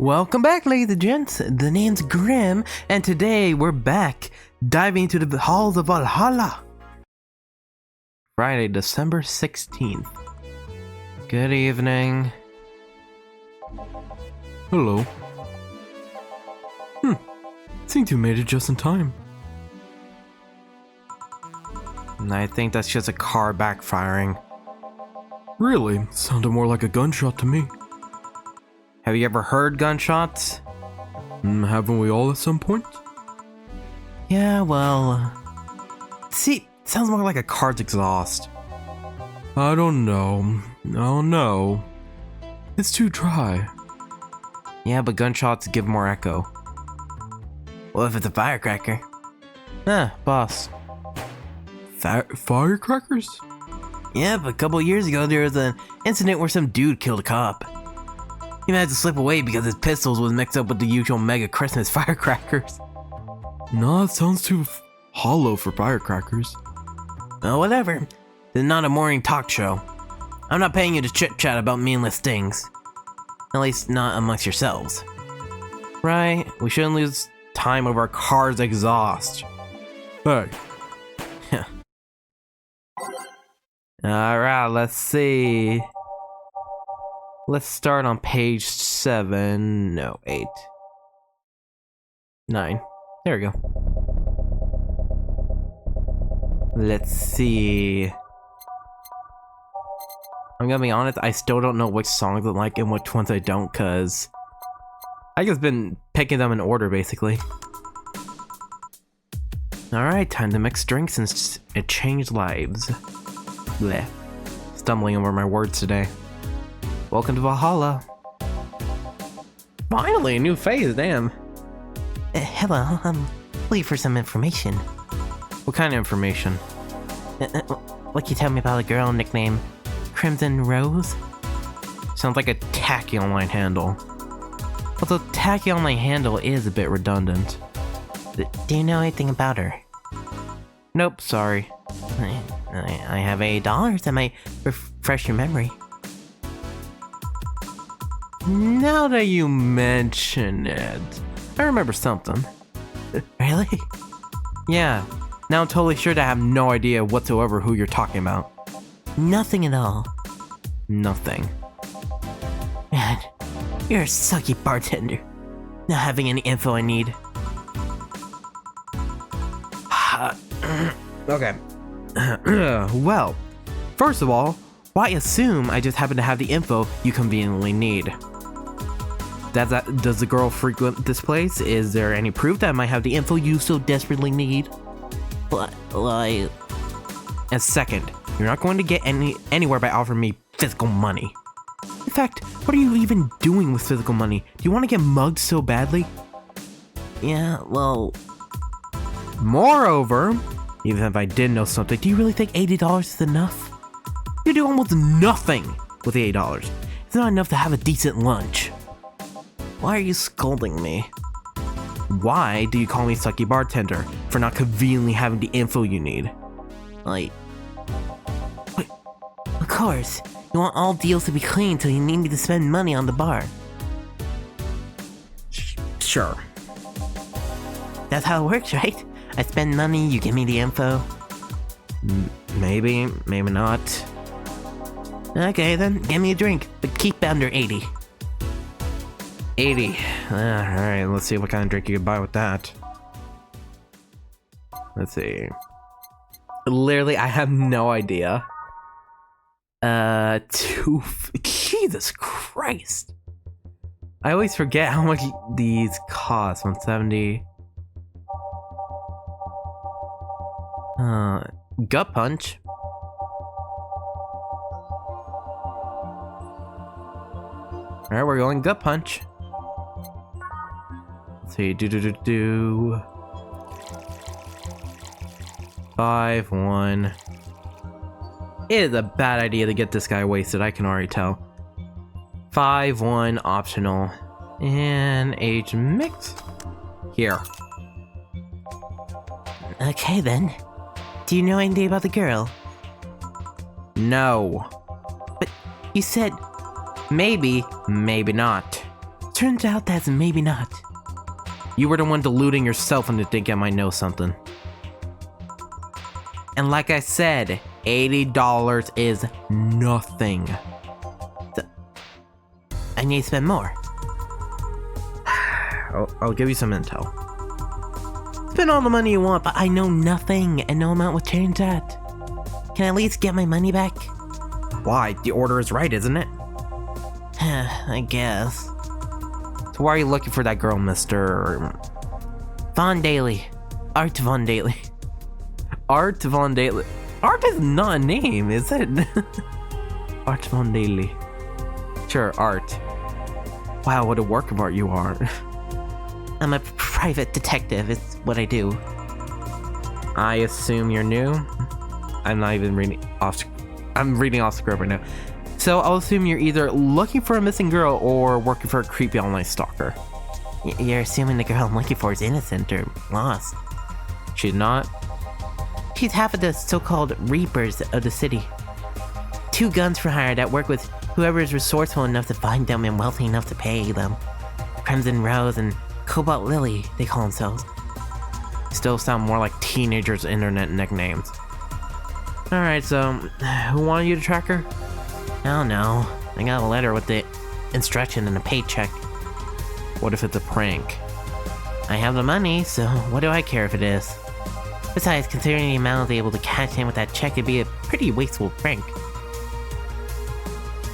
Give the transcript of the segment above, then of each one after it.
Welcome back, ladies and gents. The name's Grimm, and today we're back diving into the halls of Valhalla. Friday, December 16th. Good evening. Hello. Seems you made it just in time. And I think that's just a car backfiring. Really? Sounded more like a gunshot to me. Have you ever heard gunshots? Haven't we all at some point? Yeah, well... See, sounds more like a car's exhaust. I don't know. Oh no. It's too dry. Yeah, but gunshots give more echo. What if it's a firecracker? Boss. Firecrackers? Yeah, but a couple years ago there was an incident where some dude killed a cop. He had to slip away because his pistols was mixed up with the usual mega Christmas firecrackers. No, it sounds too hollow for firecrackers. Oh, whatever. This is not a morning talk show. I'm not paying you to chit-chat about meaningless things. At least not amongst yourselves. Right? We shouldn't lose time over our car's exhaust. Hey. Alright, let's see. Let's start on page 7. No, 8. 9. There we go. Let's see. I'm gonna be honest, I still don't know which songs I like and which ones I don't, cause I just been picking them in order, basically. Alright, time to mix drinks and it changed lives. Bleh. Stumbling over my words today. Welcome to Valhalla. Finally, a new phase, damn. Hello, I'm looking for some information. What kind of information? What you tell me about a girl nicknamed Crimson Rose? Sounds like a tacky online handle. Although tacky online handle is a bit redundant. Do you know anything about her? Nope, sorry. I have $8 that might refresh your memory. Now that you mention it, I remember something. Really? Yeah. Now I'm totally sure that I have no idea whatsoever who you're talking about. Nothing at all. Nothing. Man, you're a sucky bartender. Not having any info I need. Okay. Well, first of all, why assume I just happen to have the info you conveniently need? Does the girl frequent this place? Is there any proof that I might have the info you so desperately need? Like... And second, you're not going to get anywhere by offering me physical money. In fact, what are you even doing with physical money? Do you want to get mugged so badly? Yeah, well... Moreover, even if I did know something, do you really think $80 is enough? You do almost nothing with the $8. It's not enough to have a decent lunch. Why are you scolding me? Why do you call me sucky bartender for not conveniently having the info you need? Like... Wait, of course. You want all deals to be clean, so you need me to spend money on the bar. Sure. That's how it works, right? I spend money, you give me the info. Maybe, maybe not. Okay then, give me a drink, but keep under 80. 80. Alright, let's see what kind of drink you can buy with that. Let's see. Literally, I have no idea. Jesus Christ. I always forget how much these cost. 170. Gut punch. Alright, we're going gut punch. Let's see, 5, 1. It is a bad idea to get this guy wasted, I can already tell. 5, 1, optional. And age mix. Here. Okay then. Do you know anything about the girl? No. But you said Maybe, maybe not. turns out that's maybe not. You were the one deluding yourself into thinking I might know something. And like I said, $80 is nothing. I need to spend more. I'll give you some intel. Spend all the money you want, but I know nothing, and no amount will change that. Can I at least get my money back? Why? The order is right, isn't it? I guess. So why are you looking for that girl, Mr. Von Daly. Art Von Daly. Art Von Daly? Art is not a name, is it? Art Von Daly. Sure, Art. Wow, what a work of art you are. I'm a private detective, it's what I do. I assume you're new? I'm not even reading off. I'm reading off script right now. So I'll assume you're either looking for a missing girl or working for a creepy online stalker. You're assuming the girl I'm looking for is innocent or lost. She's not? She's half of the so-called Reapers of the city. 2 guns for hire that work with whoever is resourceful enough to find them and wealthy enough to pay them. Crimson Rose and Cobalt Lily, they call themselves. Still sound more like teenagers' internet nicknames. Alright, so who wanted you to track her? I don't know. I got a letter with the instruction and a paycheck. What if it's a prank? I have the money, so what do I care if it is? Besides, considering the amount I'll be able to cash in with that check, it'd be a pretty wasteful prank.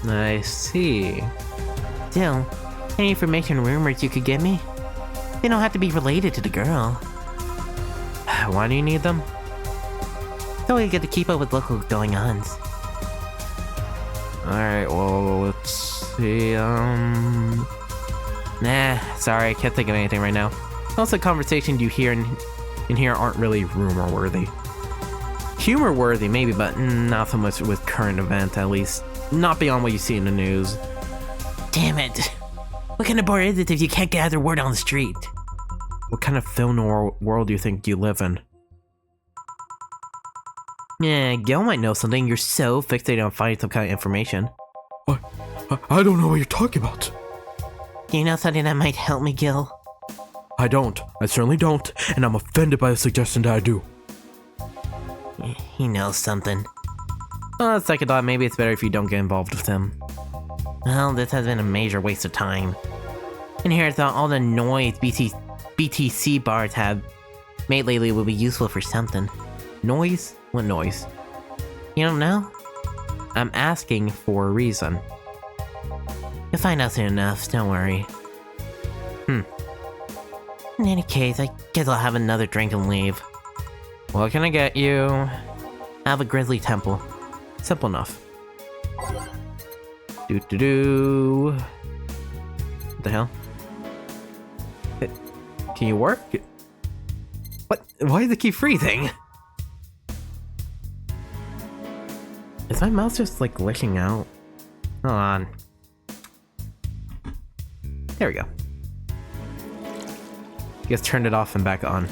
I see. Still, any information or rumors you could give me? They don't have to be related to the girl. Why do you need them? So we get to keep up with local going-ons. Alright, well, let's see, Nah, sorry, I can't think of anything right now. Also, conversations you hear in here aren't really rumor-worthy. Humor-worthy, maybe, but not so much with current events, at least. Not beyond what you see in the news. Damn it! What kind of bar is it if you can't gather word on the street? What kind of film noir world do you think you live in? Yeah, Gil might know something. You're so fixated on finding some kind of information. I don't know what you're talking about. Do you know something that might help me, Gil? I don't. I certainly don't, and I'm offended by the suggestion that I do. He knows something. Second thought, maybe it's better if you don't get involved with him. Well, this has been a major waste of time. And here I thought all the noise BTC bars have made lately would be useful for something. Noise? What noise? You don't know? I'm asking for a reason. You'll find out soon enough, don't worry. In any case, I guess I'll have another drink and leave. What can I get you? I have a grizzly temple. Simple enough. What the hell? Can you work? What? Why does it keep freezing? Is my mouse just like glitching out? Hold on. There we go. You guys turned it off and back on.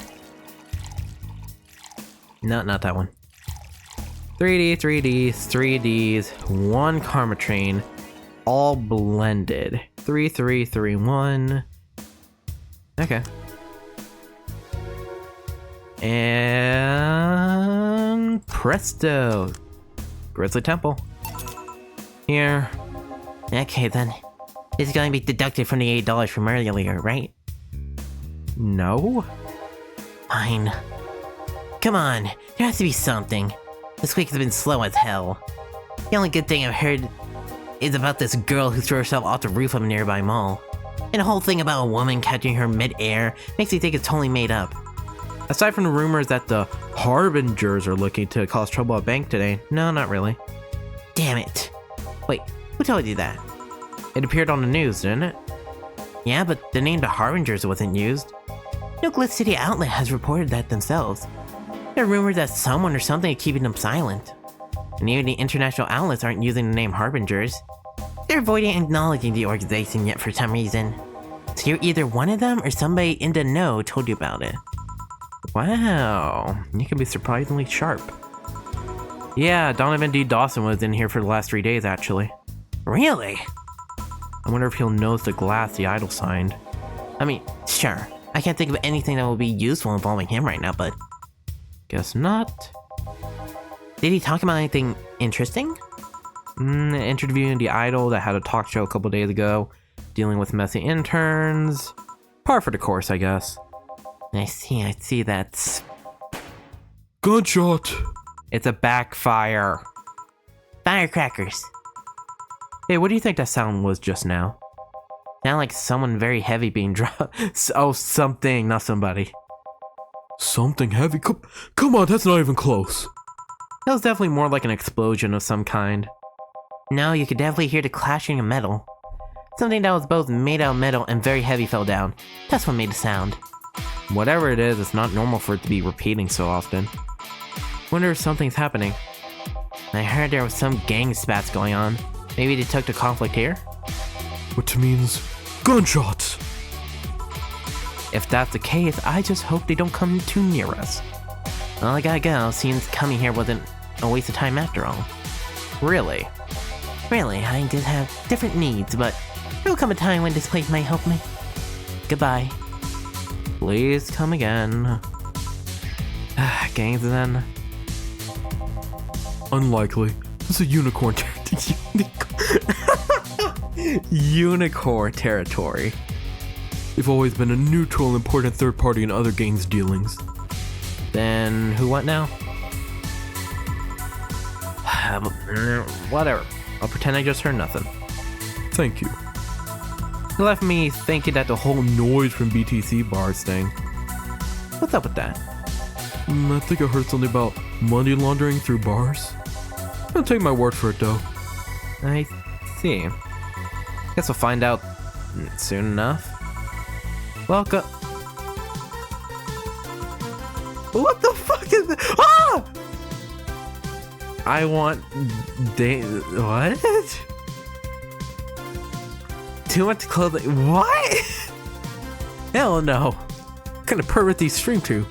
No, not that one. 3D, 3Ds, 1 Karma Train, all blended. 3331. Okay. And presto. Grizzly Temple. Here. Okay then. This is going to be deducted from the $8 from earlier, right? No? Fine. Come on, there has to be something. This week has been slow as hell. The only good thing I've heard is about this girl who threw herself off the roof of a nearby mall. And the whole thing about a woman catching her mid-air makes me think it's totally made up. Aside from the rumors that the Harbingers are looking to cause trouble at bank today, no, not really. Damn it. Wait, who told you that? It appeared on the news, didn't it? Yeah, but the name the Harbingers wasn't used. No Glitch City outlet has reported that themselves. There are rumors that someone or something is keeping them silent. And even the international outlets aren't using the name Harbingers. They're avoiding acknowledging the organization yet for some reason. So you're either one of them or somebody in the know told you about it. Wow, you can be surprisingly sharp. Yeah, Donovan D. Dawson was in here for the last 3 days, actually. Really? I wonder if he'll notice the glass the idol signed. I mean, sure. I can't think of anything that will be useful involving him right now, but... Guess not. Did he talk about anything interesting? Interviewing the idol that had a talk show a couple days ago. Dealing with messy interns. Par for the course, I guess. I see, that's... Gunshot! It's a backfire. Firecrackers. Hey, what do you think that sound was just now? Sound like someone very heavy being dropped. Oh, something, not somebody. Something heavy? Come on, that's not even close. That was definitely more like an explosion of some kind. No, you could definitely hear the clashing of metal. Something that was both made out of metal and very heavy fell down. That's what made the sound. Whatever it is, it's not normal for it to be repeating so often. Wonder if something's happening. I heard there was some gang spats going on. Maybe they took the conflict here? Which means gunshots! If that's the case, I just hope they don't come too near us. Well, I gotta go. Seems coming here wasn't a waste of time after all. Really? Really, I did have different needs, but there will come a time when this place might help me. Goodbye. Please come again. Gangs then. Unlikely. It's a unicorn unicorn territory. They've always been a neutral, important third party in other gangs' dealings. Then who what now? Whatever. I'll pretend I just heard nothing. Thank you. It left me thinking that the whole noise from BTC bars thing. What's up with that? I think I heard something about money laundering through bars. Don't take my word for it though. I see. Guess we'll find out soon enough. Welcome. What the fuck is that? Ah! I want what? Too much clothing. What? Hell no. What kind of pervert these stream to?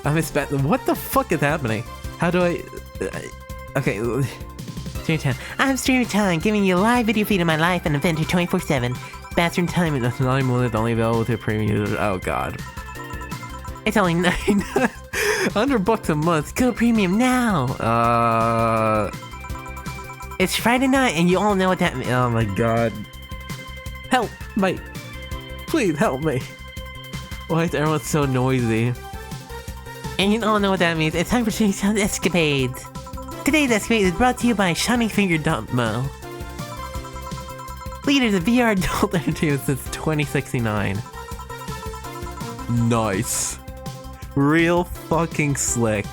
I'm expecting. What the fuck is happening? How do I? Okay. Stream time. I'm Stream Time, giving you a live video feed of my life and adventure 24/7. Bathroom time is 9 minutes only available with your premium users. Oh god. It's only $100 a month. Go premium now. It's Friday night, and you all know what that means. Oh my god. Help, mate. Please help me. Why is everyone so noisy? And you all know what that means. It's time for Shady Sound Escapades. Today's escapade is brought to you by Shining Finger Dumbo. Leaders of VR adult entertainment since 2069. Nice. Real fucking slick.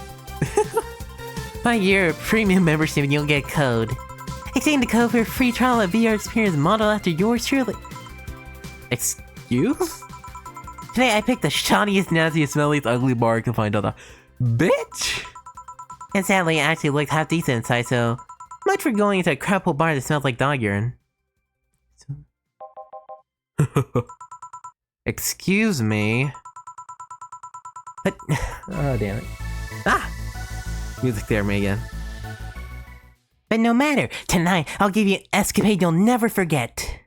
By your premium membership, you'll get a code. Exchange the code for a free trial of VR experience modeled after yours truly. Excuse? Today I picked the shoddiest, nastiest, smelliest, ugly bar I can find on the bitch. And sadly, it actually looked half decent inside, so much for going into a crap hole bar that smells like dog urine. Excuse me. But oh damn it. Ah! Music there me again. But no matter, tonight I'll give you an escapade you'll never forget.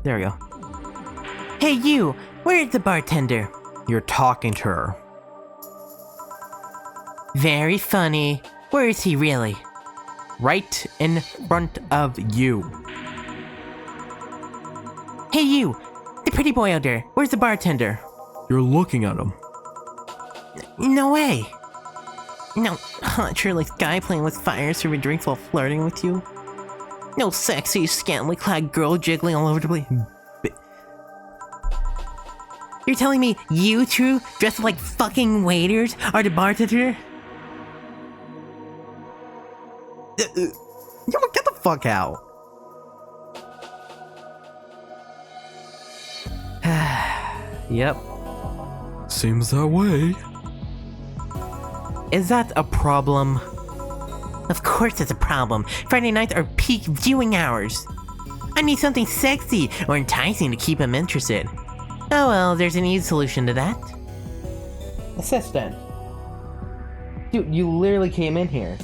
There we go. Hey you, where's the bartender? You're talking to her. Very funny. Where is he really? Right in front of you. Hey you, the pretty boy out there, where's the bartender? You're looking at him. No way. No hot shirtless guy playing with fire serving drinks while flirting with you. No sexy, scantily clad girl jiggling all over the place. You're telling me you two, dressed like fucking waiters, are the bartender? Get the fuck out. Yep. Seems that way. Is that a problem? Of course it's a problem. Friday nights are peak viewing hours. I need something sexy or enticing to keep him interested. Oh well, there's an easy solution to that. Assistant. Dude, you literally came in here.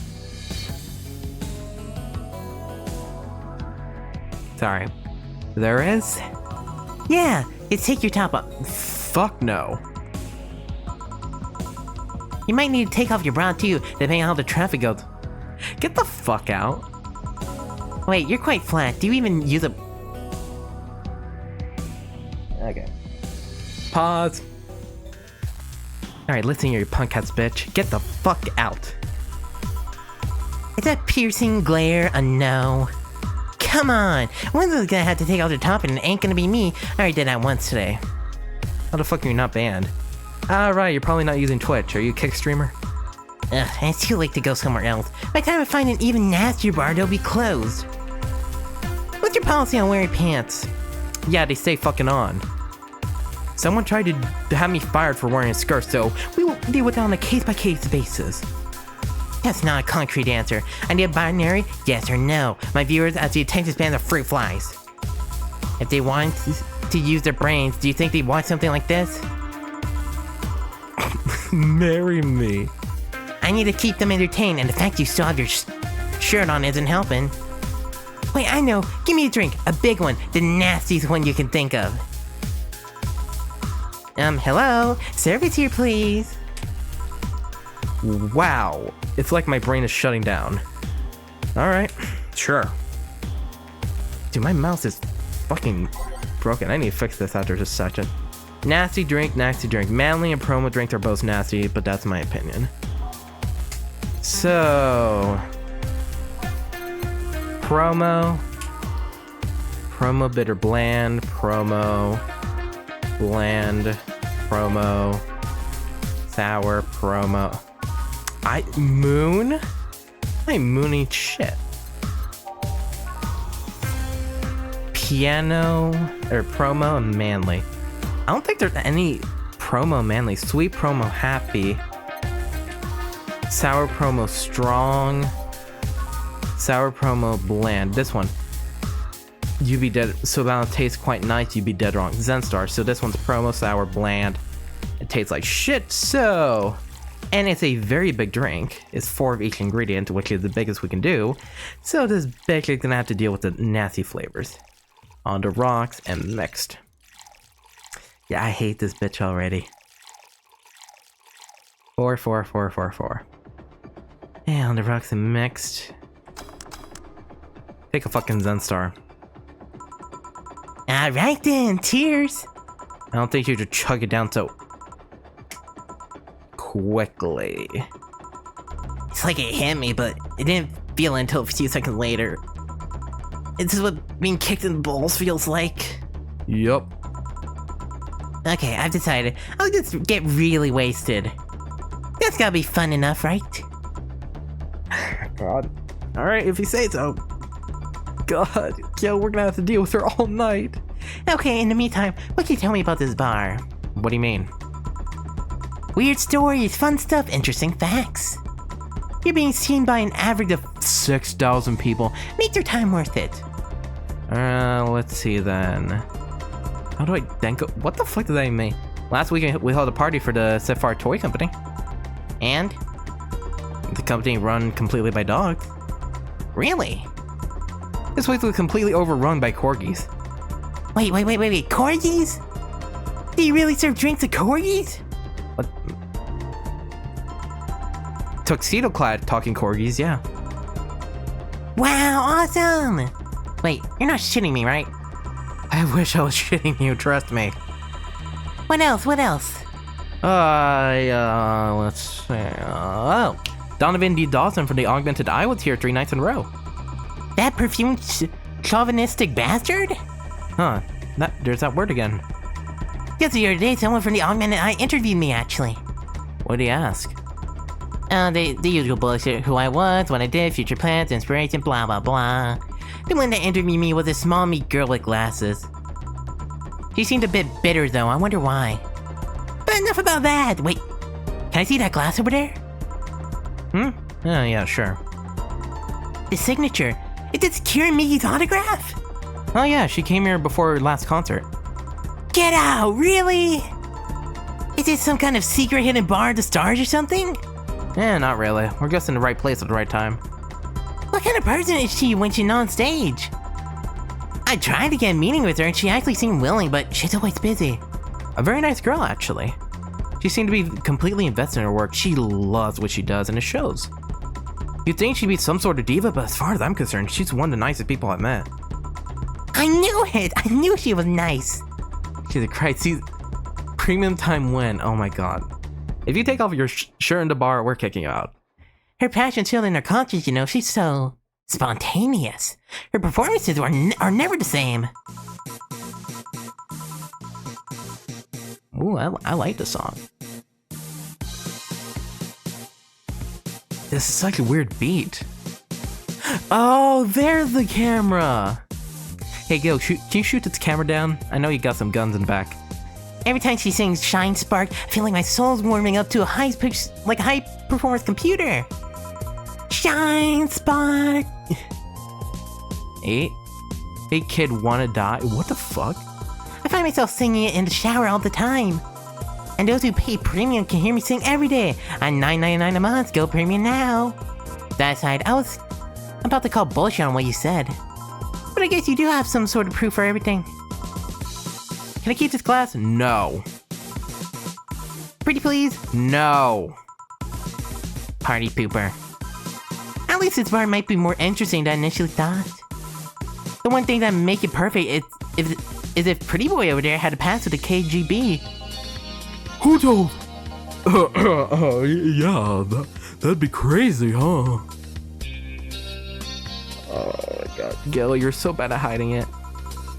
Sorry. There is? Yeah, it's take your top off. Fuck no. You might need to take off your bra too, depending on how the traffic goes. Get the fuck out. Wait, you're quite flat. Do you even use a... Okay. Pause. Alright, listen here, you punk ass bitch. Get the fuck out. Is that piercing glare a no? Come on! One of those gonna have to take off their top and it ain't gonna be me. I already did that once today. How the fuck are you not banned? Right, you're probably not using Twitch. Are you a kick streamer? Ugh, and it's too late to go somewhere else. By the time I find an even nastier bar, they'll be closed. What's your policy on wearing pants? Yeah, they stay fucking on. Someone tried to have me fired for wearing a skirt, so we will deal with it on a case-by-case basis. That's not a concrete answer. I need a binary yes or no. My viewers have the attention span of fruit flies. If they want to use their brains, do you think they'd want something like this? Marry me. I need to keep them entertained, and the fact you still have your shirt on isn't helping. Wait, I know. Give me a drink. A big one. The nastiest one you can think of. Hello? Service here, please. Wow. It's like my brain is shutting down. Alright, sure. Dude, my mouse is fucking broken. I need to fix this after just a second. Nasty drink, nasty drink. Manly and promo drink are both nasty, but that's my opinion. So... Promo bitter bland, promo bland, promo sour, promo. Moon? I ain't mooning shit. Piano or promo and manly. I don't think there's any promo manly. Sweet promo happy. Sour promo strong. Sour promo bland. This one. You be dead. So that tastes quite nice. You be dead wrong. Zenstar. So this one's promo sour bland. It tastes like shit. So, and it's a very big drink. It's 4 of each ingredient, which is the biggest we can do. So this bitch is gonna have to deal with the nasty flavors. On the rocks and mixed. Yeah, I hate this bitch already. 4, 4, 4, 4, 4. Yeah, on the rocks and mixed. Take a fucking Zenstar. Alright then, cheers! I don't think you should chug it down so quickly. It's like it hit me, but it didn't feel it until a few seconds later. This is what being kicked in the balls feels like. Yup. Okay, I've decided. I'll just get really wasted. That's gotta be fun enough, right? God. Alright, if you say so. God, yo, we're gonna have to deal with her all night. Okay, in the meantime, what can you tell me about this bar? What do you mean? Weird stories, fun stuff, interesting facts. You're being seen by an average of 6,000 people. Make your time worth it. Let's see then. How do I then go? What the fuck did I mean? Last week we held a party for the Sapphire Toy Company. And? The company run completely by dogs. Really? This place was completely overrun by corgis. Wait, corgis? Do you really serve drinks to corgis? What? Tuxedo-clad talking corgis, yeah. Wow, awesome! Wait, you're not shitting me, right? I wish I was shitting you, trust me. What else? Let's see. Oh, Donovan D. Dawson from the Augmented Eye was here 3 nights in a row. That perfumed chauvinistic bastard? Huh, there's that word again. Just the other day, someone from the Augmented Eye interviewed me, actually. What'd he ask? The usual bullshit. Who I was, what I did, future plans, inspiration, blah blah blah. The one that interviewed me was a small, meek girl with glasses. She seemed a bit bitter, though. I wonder why. But enough about that. Wait, can I see that glass over there? Oh, yeah, sure. The signature. Is it Kieran Miggy's autograph? Oh, yeah, she came here before her last concert. Get out! Really? Is it some kind of secret hidden bar at the stars or something? Not really. We're just in the right place at the right time. What kind of person is she when she's on stage? I tried to get a meeting with her and she actually seemed willing, but she's always busy. A very nice girl, actually. She seemed to be completely invested in her work. She loves what she does, and it shows. You'd think she'd be some sort of diva, but as far as I'm concerned, she's one of the nicest people I've met. I knew it! I knew she was nice! Jesus Christ, see, premium time win. Oh my god. If you take off your shirt in the bar, we're kicking you out. Her passion's still in her conscience, you know, she's so spontaneous. Her performances are never the same. Ooh, I like the song. This is such a weird beat. Oh, there's the camera! Hey, Gil, can you shoot this camera down? I know you got some guns in back. Every time she sings Shine Spark, I feel like my soul's warming up to a high-performance computer. Shine Spark! Hey kid, wanna die? What the fuck? I find myself singing it in the shower all the time. And those who pay premium can hear me sing every day. On $9.99 a month, go premium now. That aside, I was about to call bullshit on what you said. But I guess you do have some sort of proof for everything. Can I keep this glass? No. Pretty please? No. Party pooper. At least this bar might be more interesting than I initially thought. The one thing that make it perfect is if Pretty Boy over there had a pass with the KGB. Who told? Yeah, that'd be crazy, huh? Oh my god. Gil, you're so bad at hiding it.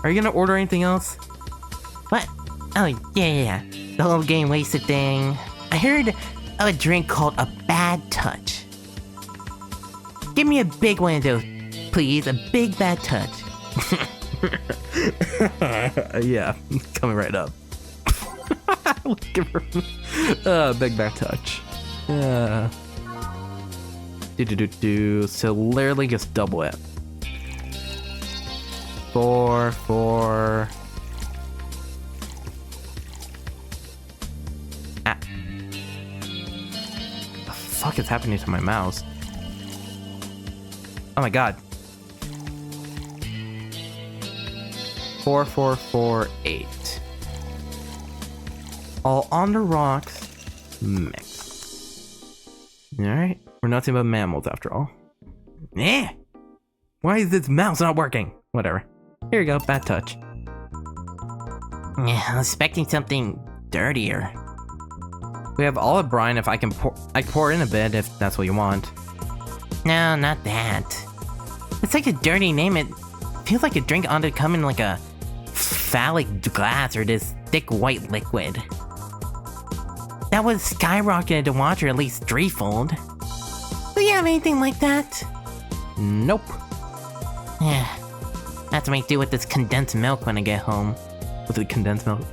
Are you gonna order anything else? What? Oh, yeah. The whole game wasted thing. I heard of a drink called a Bad Touch. Give me a big one of those, please. A big bad touch. Yeah, coming right up. Give her big bad touch. Yeah. So literally just double it. 4. Ah. The fuck is happening to my mouse? Oh my god. 4. 8. All on the rocks. Mix. Alright. We're nothing but mammals after all. Eh. Why is this mouse not working? Whatever. Here you go. Bad touch. Yeah, I was expecting something dirtier. We have olive brine if I can pour in a bit if that's what you want. No, not that. It's like a dirty name. It feels like a drink ought to come in like a phallic glass or this thick white liquid. That would skyrocket the water at least threefold. Do you have anything like that? Nope. Yeah. I have to make do with this condensed milk when I get home. With the condensed milk?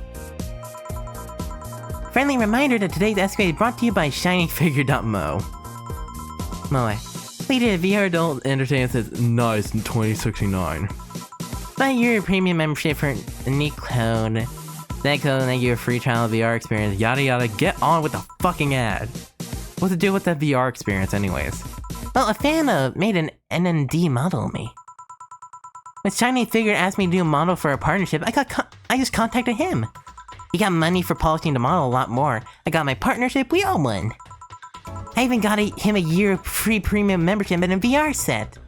Friendly reminder that today's escapade is brought to you by ShinyFigure.mo. Moe. Leader of VR Adult Entertainment says nice in 2069. Buy your premium membership for a neat code. That code will give you a free trial of VR experience. Yada yada. Get on with the fucking ad. What's to do with that VR experience, anyways? Well, a fan made an NND model of me. When Shiny Figure asked me to do a model for a partnership, I just contacted him. He got money for polishing the model a lot more. I got my partnership, we all won. I even got him a year of free premium membership and a VR set.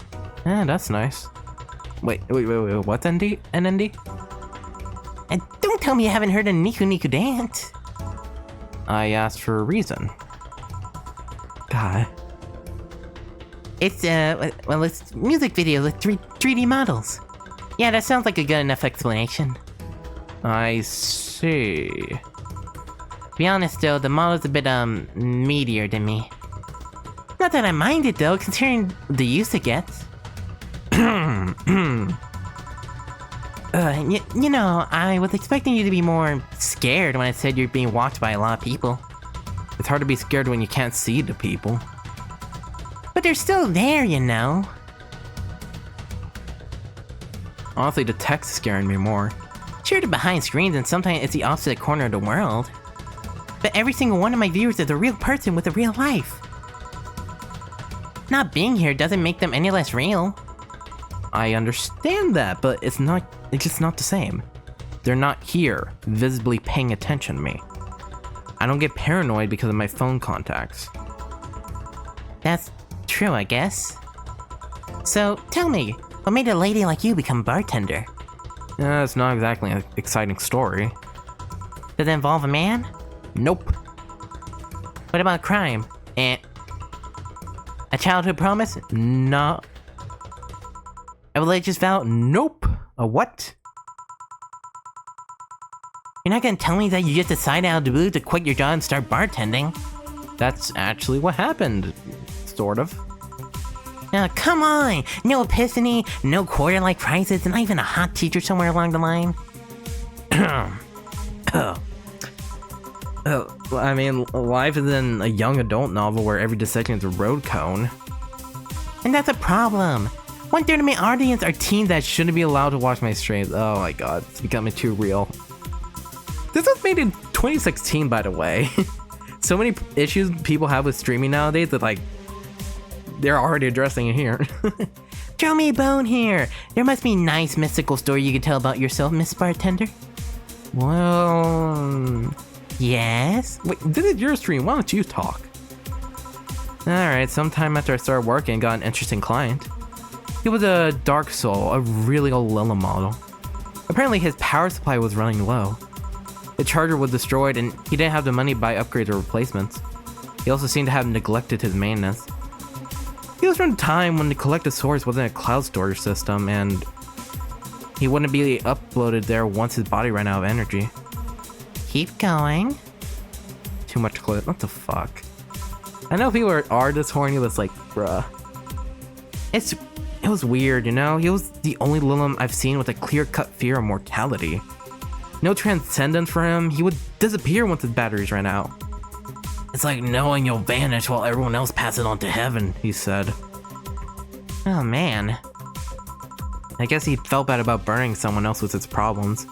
Ah, that's nice. Wait, what's NND? And don't tell me you haven't heard of Niku Niku Dance. I asked for a reason. God. It's, it's music video with 3D models. Yeah, that sounds like a good enough explanation. I see. To be honest though, the model's a bit, meatier than me. Not that I mind it though, considering the use it gets. You know, I was expecting you to be more scared when I said you're being watched by a lot of people. It's hard to be scared when you can't see the people. But they're still there, you know. Honestly, the text is scaring me more. Sure, they're behind screens and sometimes it's the opposite corner of the world. But every single one of my viewers is a real person with a real life. Not being here doesn't make them any less real. I understand that, but it's just not the same. They're not here, visibly paying attention to me. I don't get paranoid because of my phone contacts. That's true, I guess. So, tell me, what made a lady like you become bartender? It's not exactly an exciting story. Does it involve a man? Nope. What about crime? A childhood promise? No. A religious vow? Nope. A what? You're not gonna tell me that you just decided out of the blue to quit your job and start bartending? That's actually what happened. Sort of. Now, come on! No epiphany, no quarter-life crisis, and not even a hot teacher somewhere along the line? I mean, life isn't a young adult novel where every decision is a road cone. And that's a problem. 1/3 of my audience are teens that Shouldn't be allowed to watch my streams. Oh my god, it's becoming too real. This was made in 2016, by the way. So many issues people have with streaming nowadays that, like, they're already addressing it here. Throw me a bone here. There must be a nice mystical story you could tell about yourself, Miss Bartender. Well... Yes? Wait, this is your stream. Why don't you talk? Alright, sometime after I started working, I got an interesting client. He was a Dark Soul, a really old Lilla model. Apparently his power supply was running low. The charger was destroyed and he didn't have the money to buy upgrades or replacements. He also seemed to have neglected his maintenance. He was from a time when the collective source wasn't a cloud storage system and he wouldn't be uploaded there once his body ran out of energy. Keep going. Too much clip. What the fuck? I know people are this horny, but it's like, bruh. It was weird, you know? He was the only Lilim I've seen with a clear-cut fear of mortality. No transcendence for him. He would disappear once his batteries ran out. It's like knowing you'll vanish while everyone else passes on to heaven, he said. Oh man. I guess he felt bad about burning someone else with his problems.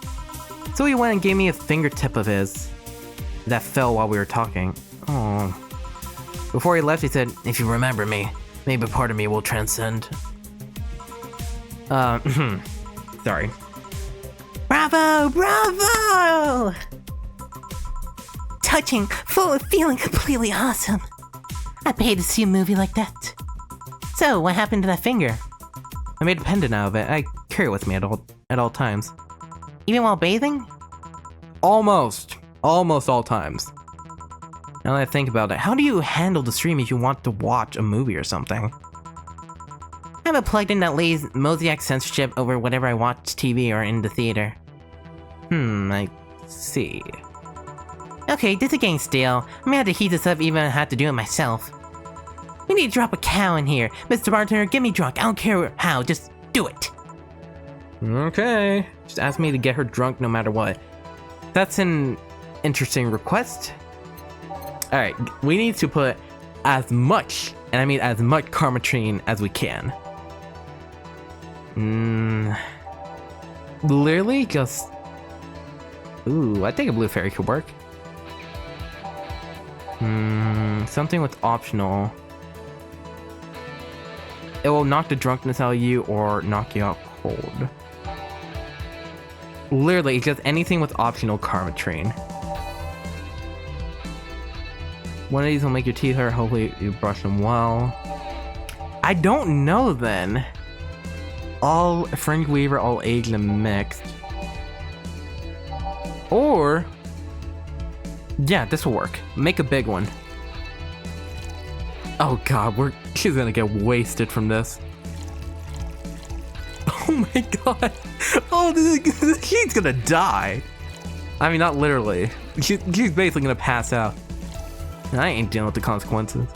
So he went and gave me a fingertip of his that fell while we were talking. Oh. Before he left, he said, "If you remember me, maybe part of me will transcend." Sorry. Bravo! Bravo! Touching, full of feeling, completely awesome. I paid to see a movie like that. So, what happened to that finger? I made a pendant out of it. I carry it with me at all times. Even while bathing? Almost all times. Now that I think about it, how do you handle the stream if you want to watch a movie or something? I have a plugin that lays Mosaic censorship over whatever I watch TV or in the theater. I see. Okay, this is getting stale. I'm gonna have to heat this up even if I have to do it myself. We need to drop a cow in here. Mr. Bartender, get me drunk. I don't care how, just do it. Okay. Just ask me to get her drunk no matter what. That's an interesting request. Alright, we need to put as much, and I mean as much Karmatrine as we can. Literally just... Ooh, I think a blue fairy could work. Something with optional. It will knock the drunkenness out of you or knock you out cold. Literally, just anything with optional Karmatrine. One of these will make your teeth hurt. Hopefully you brush them well. I don't know then. All Fringe Weaver, all aged and mixed. Or... yeah, this will work. Make a big one. Oh god, she's gonna get wasted from this. Oh my god. Oh, she's gonna die. I mean, not literally. She's basically gonna pass out. I ain't dealing with the consequences.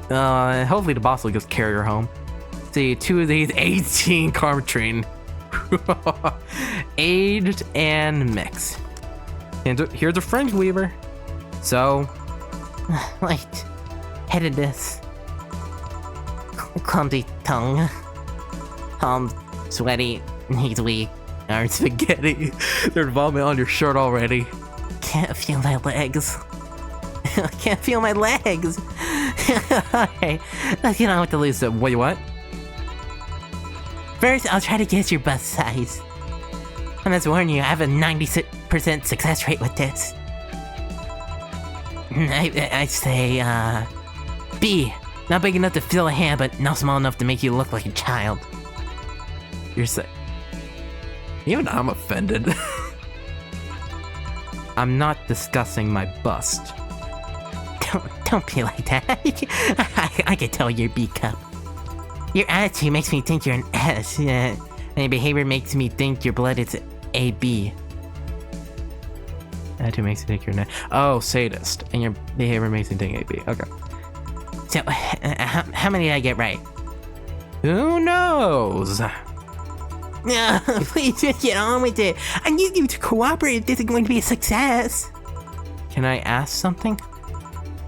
Hopefully the boss will just carry her home. See, 2 of these 18 Karmatrine. Aged and mixed. And here's a Fringe Weaver. So... Wait. Headed this. Clumsy tongue. Palms sweaty, knees weak, arms Spaghetti. There's vomit on your shirt already. can't feel my legs. I can't feel my legs. Okay, let's get on with the loose. Wait, what? First, I'll try to guess your bust size. I must warn you, I have a 90% success rate with this. I say, B. Not big enough to fill a hand, but not small enough to make you look like a child. You're saying... Even I'm offended. I'm not discussing my bust. Don't be like that. I can tell you're B cup. Your attitude makes me think you're an S, and your behavior makes me think your blood is AB. Attitude makes me think you're an... Oh, sadist. And your behavior makes me think AB. Okay. So, how many did I get right? Who knows? No, please just get on with it. I need you to cooperate if this is going to be a success. Can I ask something?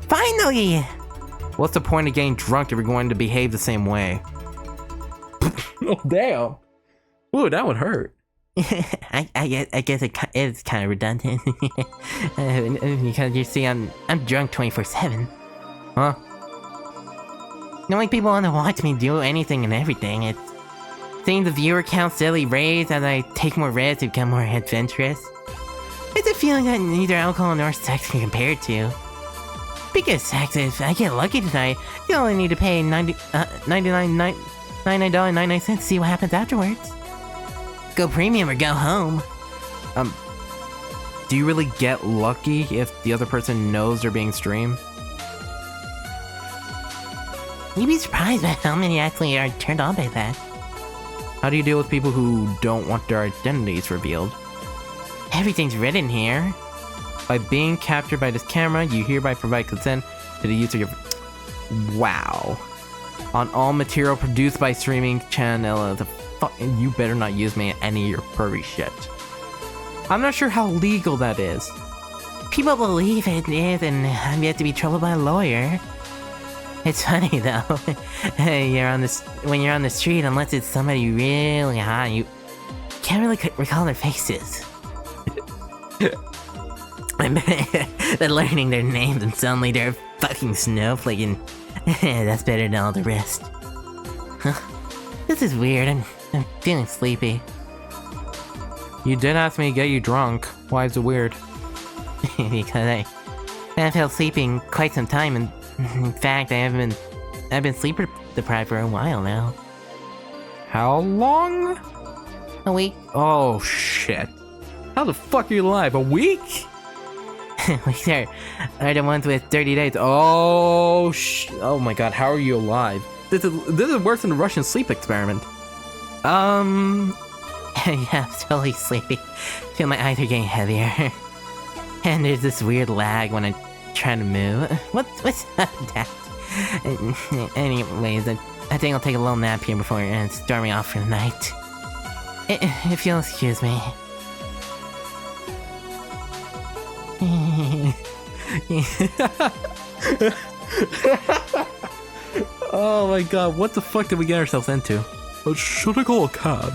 Finally! What's the point of getting drunk if you're going to behave the same way? Oh, damn. Ooh, that would hurt. I guess it is kind of redundant. Because you see, I'm drunk 24/7. Huh? The only people want to watch me do anything and everything. It's seeing the viewer count steadily raise as I take more risks to become more adventurous. It's a feeling that neither alcohol nor sex can compare to. Speaking of sex, if I get lucky tonight, you only need to pay $99.99 to see what happens afterwards. Go premium or go home. Do you really get lucky if the other person knows they're being streamed? You'd be surprised at how many actually are turned on by that. How do you deal with people who don't want their identities revealed? Everything's written here. By being captured by this camera, you hereby provide consent to the use of your... Wow. On all material produced by streaming channel, you better not use me in any of your furry shit. I'm not sure how legal that is. People believe it is, and I'm yet to be troubled by a lawyer. It's funny though. When you're on the street, unless it's somebody really hot, you can't really recall their faces. They're learning their names and suddenly they're a fucking snowflake, and that's better than all the rest. This is weird. I'm feeling sleepy. You did ask me to get you drunk. Why is it weird? Because I haven't felt sleeping quite some time, and in fact, I've been sleep deprived for a while now. How long? A week. Oh shit. How the fuck are you alive? A week? Weeks are the ones with 30 days. Oh my god, how are you alive? This is worse than the Russian sleep experiment. Yeah, I'm totally sleepy. Feel my eyes are getting heavier. And there's this weird lag when I try to move. What's up with that? Anyways, I think I'll take a little nap here before storming off for the night. If you'll excuse me. Oh my god, what the fuck did we get ourselves into? Should I call a cab?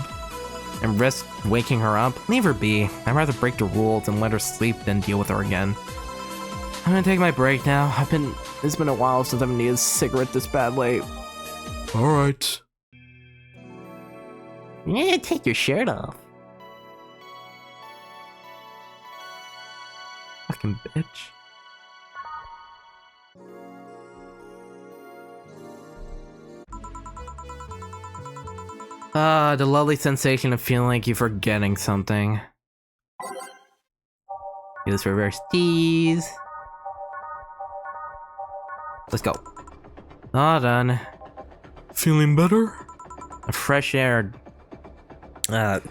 And risk waking her up? Leave her be. I'd rather break the rules and let her sleep than deal with her again. I'm gonna take my break now. It's been a while since I've needed a cigarette this badly. Alright. You need to take your shirt off. Fucking bitch. The lovely sensation of feeling like you're forgetting something. Do this reverse tease. Let's go. All done. Feeling better? Fresh air. I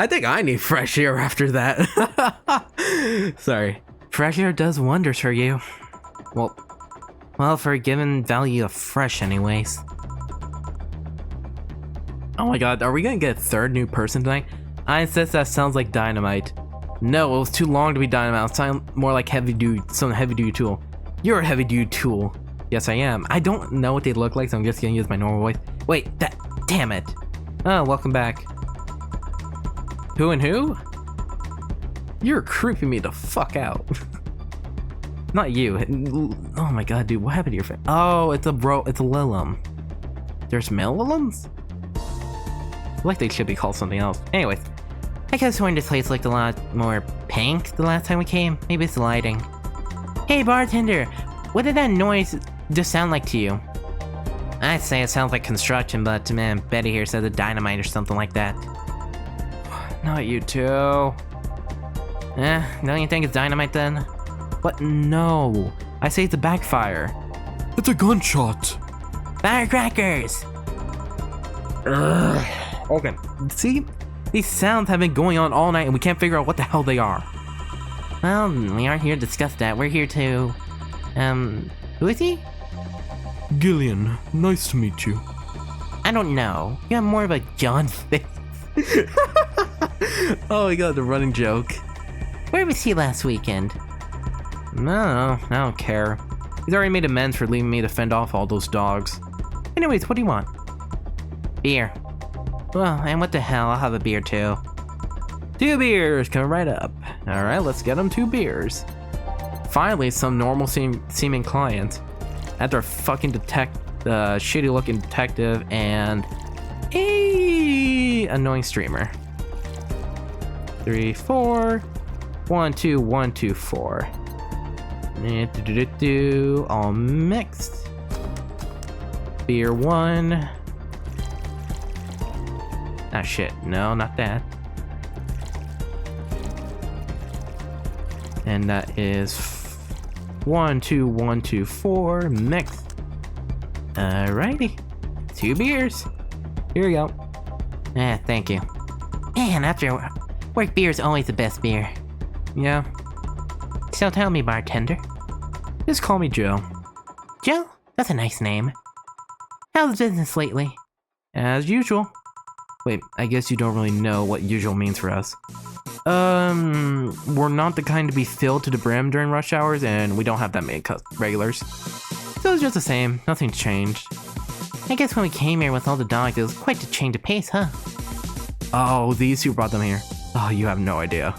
think I need fresh air after that. Sorry. Fresh air does wonders for you. Well, for a given value of fresh anyways. Oh my god, are we gonna get a third new person tonight? I insist that sounds like dynamite. No, it was too long to be dynamite. It sounded more like some heavy duty tool. You're a heavy duty tool. Yes, I am. I don't know what they look like, so I'm just gonna use my normal voice. Wait, damn it. Oh, welcome back. Who and who? You're creeping me the fuck out. Not you. Oh my god, dude, what happened to your face? Oh, it's a Lilum. There's male Lilums? Like they should be called something else. Anyways, I guess sworn this place looked a lot more pink the last time we came. Maybe it's the lighting. Hey bartender, what did that noise just sound like to you? I'd say it sounds like construction, but man, Betty here said the dynamite or something like that. not you two. Don't you think it's dynamite then? But no, I say it's a backfire. It's a gunshot. Firecrackers! Ugh. Okay, see? These sounds have been going on all night and we can't figure out what the hell they are. Well, we aren't here to discuss that. We're here to... who is he? Gillian, nice to meet you. I don't know. You have more of a John face. Oh my god, the running joke. Where was he last weekend? No, I don't care. He's already made amends for leaving me to fend off all those dogs. Anyways, what do you want? Beer. Well, and what the hell, I'll have a beer too. 2 beers, coming right up. Alright, let's get them 2 beers. Finally, some normal seeming client. After a fucking shitty looking detective and a annoying streamer. 3, 4. 1, 2, 1, 2, 4. All mixed. Beer 1. Ah shit, no, not that. And that is 1, 2, 1, 2, 4 mixed. Alrighty, 2 beers. Here we go. Thank you. Man, after work beer is always the best beer. Yeah. So tell me, bartender. Just call me Joe. Joe? That's a nice name. How's business lately? As usual. Wait, I guess you don't really know what usual means for us. We're not the kind to be filled to the brim during rush hours, and we don't have that many regulars. So it's just the same, nothing's changed. I guess when we came here with all the dogs, it was quite the change of pace, huh? Oh, these who brought them here. Oh, you have no idea.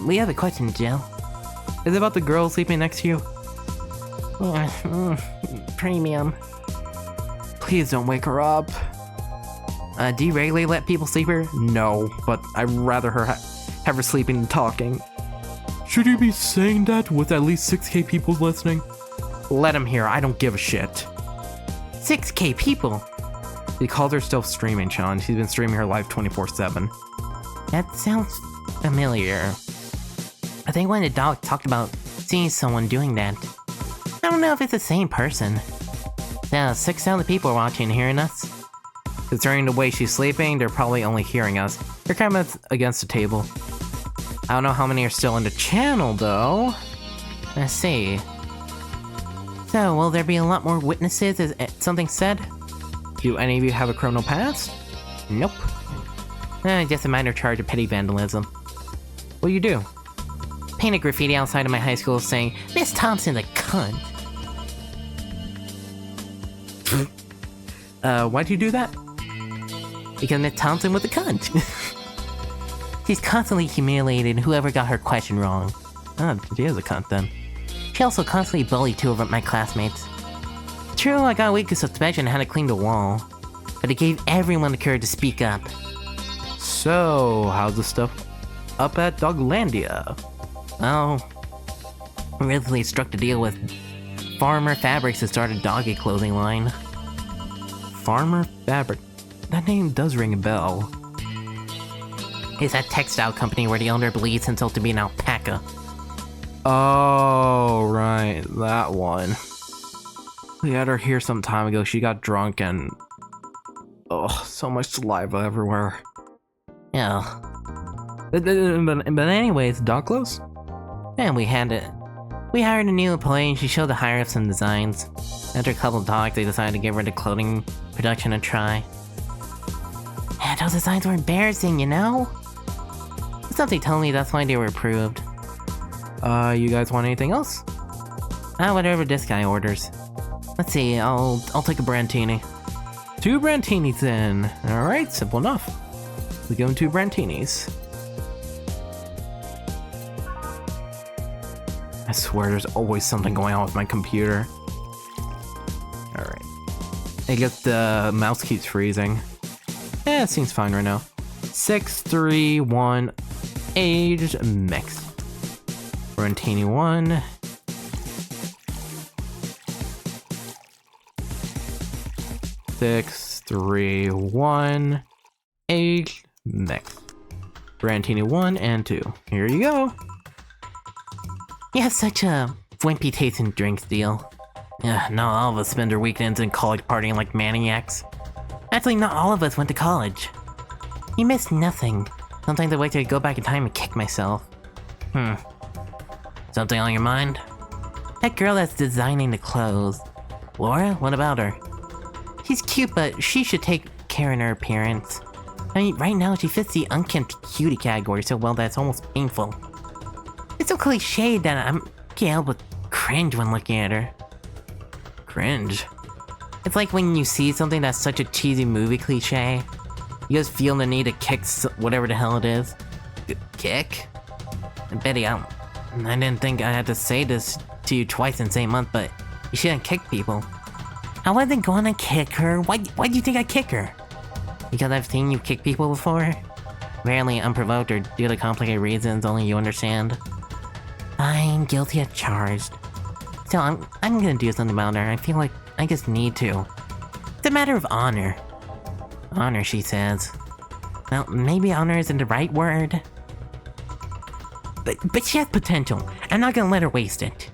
We have a question, Joe. Is it about the girl sleeping next to you? Premium. Please don't wake her up. Do you regularly let people sleep here? No, but I'd rather have her sleeping and talking. Should you be saying that with at least 6k people listening? Let him hear, I don't give a shit. 6k people? Because they're still streaming, Sean. She's been streaming her live 24/7. That sounds familiar. I think one of the dogs talked about seeing someone doing that. I don't know if it's the same person. Now, 6,000 people are watching and hearing us. Considering the way she's sleeping, they're probably only hearing us. They're kind of against the table. I don't know how many are still in the channel, though. Let's see. So, will there be a lot more witnesses, as something said? Do any of you have a criminal past? Nope. Just a minor charge of petty vandalism. What do you do? Painted graffiti outside of my high school saying, "Miss Thompson's a cunt." Why'd you do that? Because Miss Thompson was a cunt. She's constantly humiliated whoever got her question wrong. Oh, she is a cunt then. She also constantly bullied 2 of my classmates. True, I got a week of suspension and had to clean the wall. But it gave everyone the courage to speak up. So, how's the stuff up at Doglandia? Well, Ridley struck a deal with Farmer Fabrics to start a doggy clothing line. Farmer Fabric? That name does ring a bell. It's that textile company where the owner believes himself to be an alpaca. Oh, right, that one. We had her here some time ago. She got drunk and... oh, so much saliva everywhere. Oh. But anyways, dog clothes? And we hired a new employee and she showed the higher-ups some designs. After a couple of dogs, they decided to give her the clothing production a try. And those designs were embarrassing, you know? Something told me that's why they were approved. You guys want anything else? Whatever this guy orders. Let's see, I'll take a Brantini. 2 Brantinis then. Alright, simple enough. We give him 2 Brantinis. I swear there's always something going on with my computer. Alright. I guess the mouse keeps freezing. Yeah, it seems fine right now. 6, 3, 1, age mix. Rentini 1. Six, 3, 1, age mix. Rantini 1 and 2. Here you go. You have such a wimpy taste in drinks, deal. Yeah, not all of us spend our weekends in college partying like maniacs. Actually, not all of us went to college. You missed nothing. Sometimes I wait till I go back in time and kick myself. Something on your mind? That girl that's designing the clothes. Laura, what about her? She's cute, but she should take care in her appearance. I mean, right now she fits the unkempt cutie category so well that it's almost painful. It's so cliched that I can't help but cringe when looking at her. Cringe. It's like when you see something that's such a cheesy movie cliche, you just feel the need to kick whatever the hell it is. Kick? And Betty, I didn't think I had to say this to you twice in the same month, but you shouldn't kick people. I wasn't gonna kick her. Why do you think I kick her? Because I've seen you kick people before? Rarely unprovoked or due to complicated reasons only you understand. I'm guilty as charged. Still, I'm gonna do something about her. I feel like I just need to. It's a matter of honor. Honor, she says. Well, maybe honor isn't the right word. But she has potential. I'm not gonna let her waste it.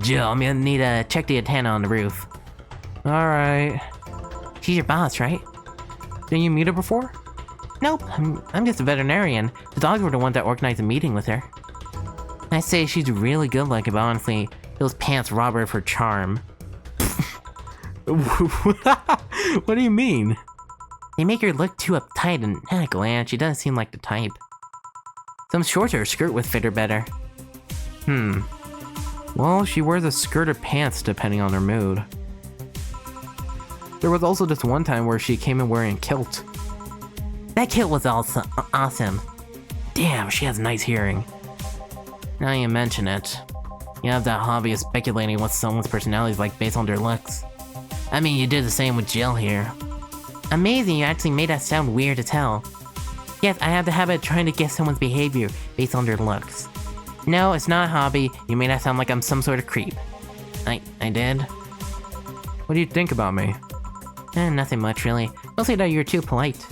Jill, I'm gonna need to check the antenna on the roof. Alright. She's your boss, right? Didn't you meet her before? Nope, I'm just a veterinarian. The dogs were the ones that organized a meeting with her. I say she's really good looking, but honestly, those pants rob her of her charm. What do you mean? They make her look too uptight and gland. She doesn't seem like the type. Some shorts or a skirt would fit her better. Well, she wears a skirt or pants depending on her mood. There was also this one time where she came in wearing a kilt. That kilt was awesome. Damn, she has nice hearing. Now you mention it. You have that hobby of speculating what someone's personality is like based on their looks. I mean, you did the same with Jill here. Amazing, you actually made that sound weird as hell. Yes, I have the habit of trying to guess someone's behavior based on their looks. No, it's not a hobby. You made that sound like I'm some sort of creep. I did? What do you think about me? Nothing much, really. Mostly that you're too polite.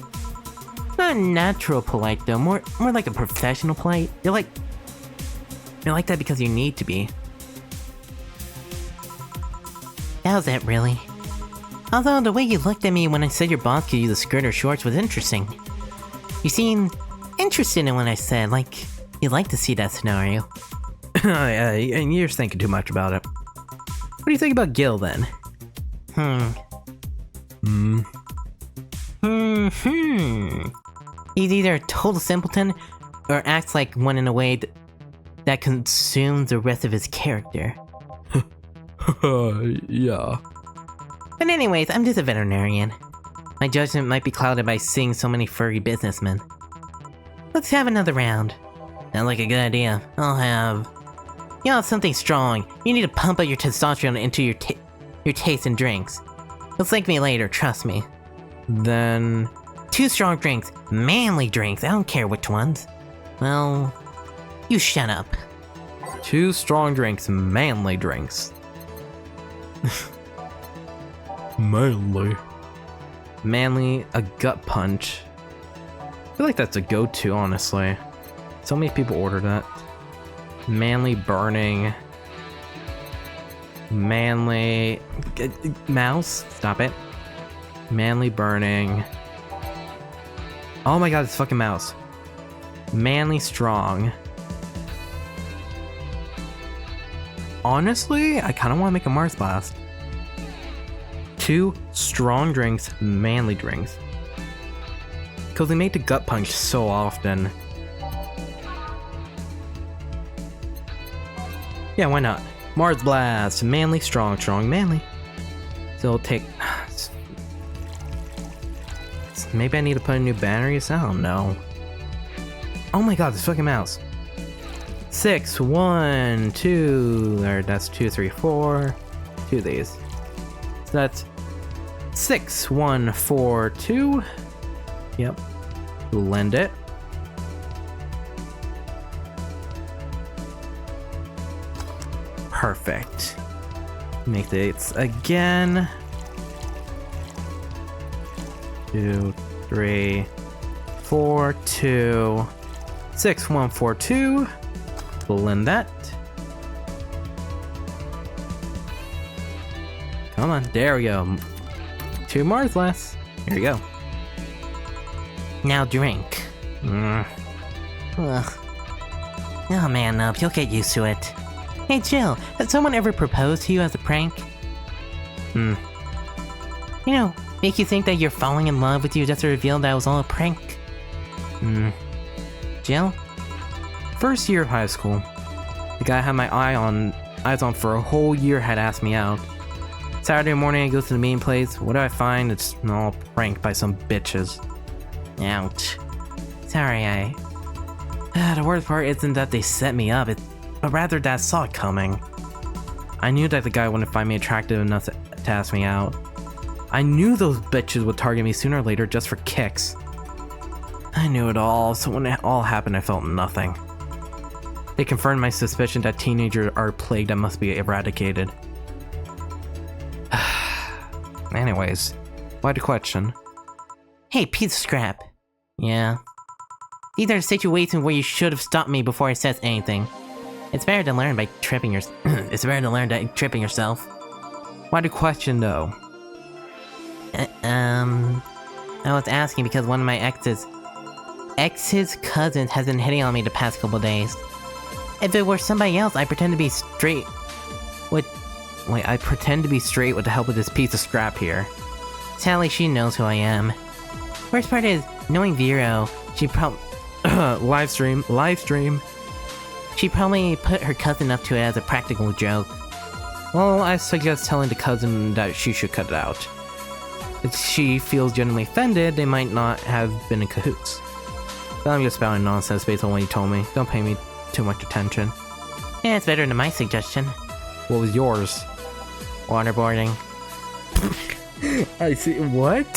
Not natural polite, though. More like a professional polite. You're like that because you need to be. That was it, really. Although, the way you looked at me when I said your boss could use a skirt or shorts was interesting. You seemed interested in what I said, like you'd like to see that scenario. And you're just thinking too much about it. What do you think about Gil, then? He's either a total simpleton, or acts like one in a way that consumes the rest of his character. Yeah. But anyways, I'm just a veterinarian. My judgment might be clouded by seeing so many furry businessmen. Let's have another round. Sounds like a good idea. I'll have... something strong. You need to pump up your testosterone into your taste in drinks. You'll thank me later, trust me. Then... 2 strong drinks. Manly drinks. I don't care which ones. Well... You shut up. 2 strong drinks, manly drinks. Manly. Manly, a gut punch. I feel like that's a go-to, honestly. So many people order that. Manly burning. Manly... Mouse? Stop it. Manly burning. Oh my god, it's fucking mouse. Manly strong. Honestly, I kind of want to make a Mars Blast. 2 strong drinks, manly drinks. Because they make the gut punch so often. Yeah, why not? Mars Blast, manly, strong, manly. So it'll take... Maybe I need to put in new batteries? I don't know. Oh my god, this fucking mouse. 6, 1, 2, or that's 2, 3, 4. 2 of these. So that's 6142. Yep. Blend it. Perfect. Make the dates again. 2, 3, 4, 2, 6142. Blend that. Come on, there we go. 2 more less. Here we go. Now drink. Ugh. Oh man, you'll get used to it. Hey Jill, has someone ever proposed to you as a prank? You know, make you think that you're falling in love with you just to reveal that it was all a prank? Jill? First year of high school. The guy I had my eyes on for a whole year had asked me out. Saturday morning I go to the meeting place. What do I find? It's all pranked by some bitches. Ouch. Sorry, The worst part isn't that they set me up, but rather that I saw it coming. I knew that the guy wouldn't find me attractive enough to ask me out. I knew those bitches would target me sooner or later just for kicks. I knew it all, so when it all happened I felt nothing. They confirmed my suspicion that teenagers are a plague that must be eradicated. Anyways, why the question? Hey, piece of scrap. Yeah. These are situations where you should have stopped me before I said anything. It's better to learn by tripping yourself. Why the question though? I was asking because one of my ex's cousins has been hitting on me the past couple days. If it were somebody else, I pretend to be straight. I pretend to be straight with the help of this piece of scrap here. Sadly, she knows who I am. Worst part is, knowing Vero, she live stream. She probably put her cousin up to it as a practical joke. Well, I suggest telling the cousin that she should cut it out. If she feels genuinely offended, they might not have been in cahoots. But I'm just spouting nonsense based on what you told me. Don't pay me too much attention. Yeah, it's better than my suggestion. What was yours? Waterboarding. I see. What?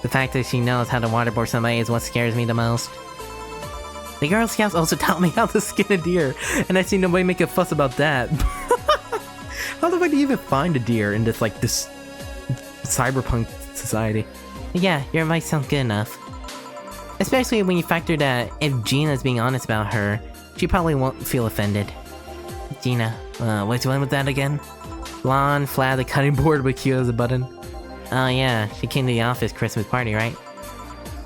The fact that she knows how to waterboard somebody is what scares me the most. The Girl Scouts also taught me how to skin a deer, and I see nobody make a fuss about that. How the fuck do you even find a deer in this cyberpunk society? Yeah, your advice sounds good enough. Especially when you factor that if Gina's being honest about her, she probably won't feel offended. Gina, which one was that again? Blonde, flat, the cutting board with cute as a button. Oh yeah, she came to the office Christmas party, right?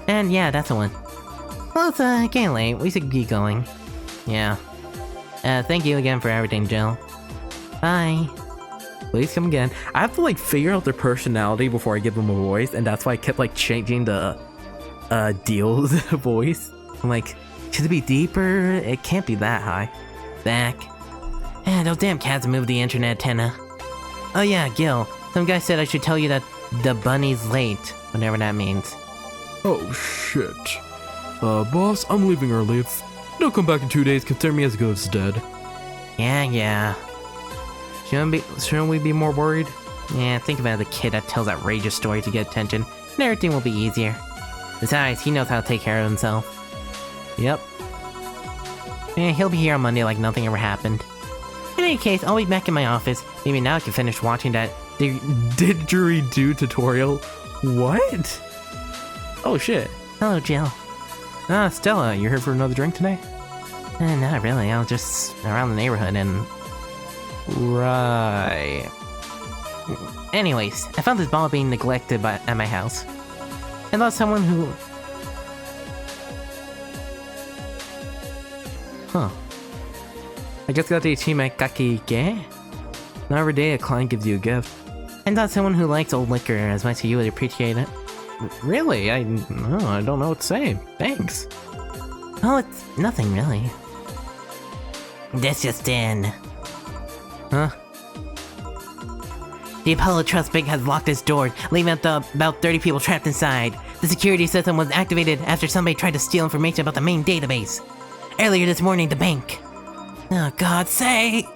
And yeah, that's the one. Well, it's getting late, we should keep going. Yeah. Thank you again for everything, Jill. Bye. Please come again. I have to figure out their personality before I give them a voice, and that's why I kept changing the Deal's voice. I'm should it be deeper? It can't be that high. Back. Those damn cats moved the internet antenna. Oh yeah, Gil. Some guy said I should tell you that the bunny's late, whatever that means. Oh shit. Boss, I'm leaving early. If you don't come back in 2 days, consider me as good as dead. Yeah. Shouldn't we be more worried? Yeah, think about the kid that tells outrageous stories to get attention, and everything will be easier. Besides, he knows how to take care of himself. Yep. He'll be here on Monday like nothing ever happened. In any case, I'll be back in my office. Maybe now I can finish watching that didgeridoo tutorial. What? Oh shit. Hello, Jill. Stella, you here for another drink today? Not really. I was just around the neighborhood and... Right. Anyways, I found this ball being neglected at my house. And thought someone who... I just got the Ichimekaki ge. Not every day a client gives you a gift. And thought someone who likes old liquor as much as you would appreciate it. Really? I don't know what to say. Thanks. Oh, it's nothing really. This just in. Huh? The Apollo Trust Bank has locked its doors, leaving about 30 people trapped inside. The security system was activated after somebody tried to steal information about the main database. Earlier this morning, the bank... Oh, God's sake!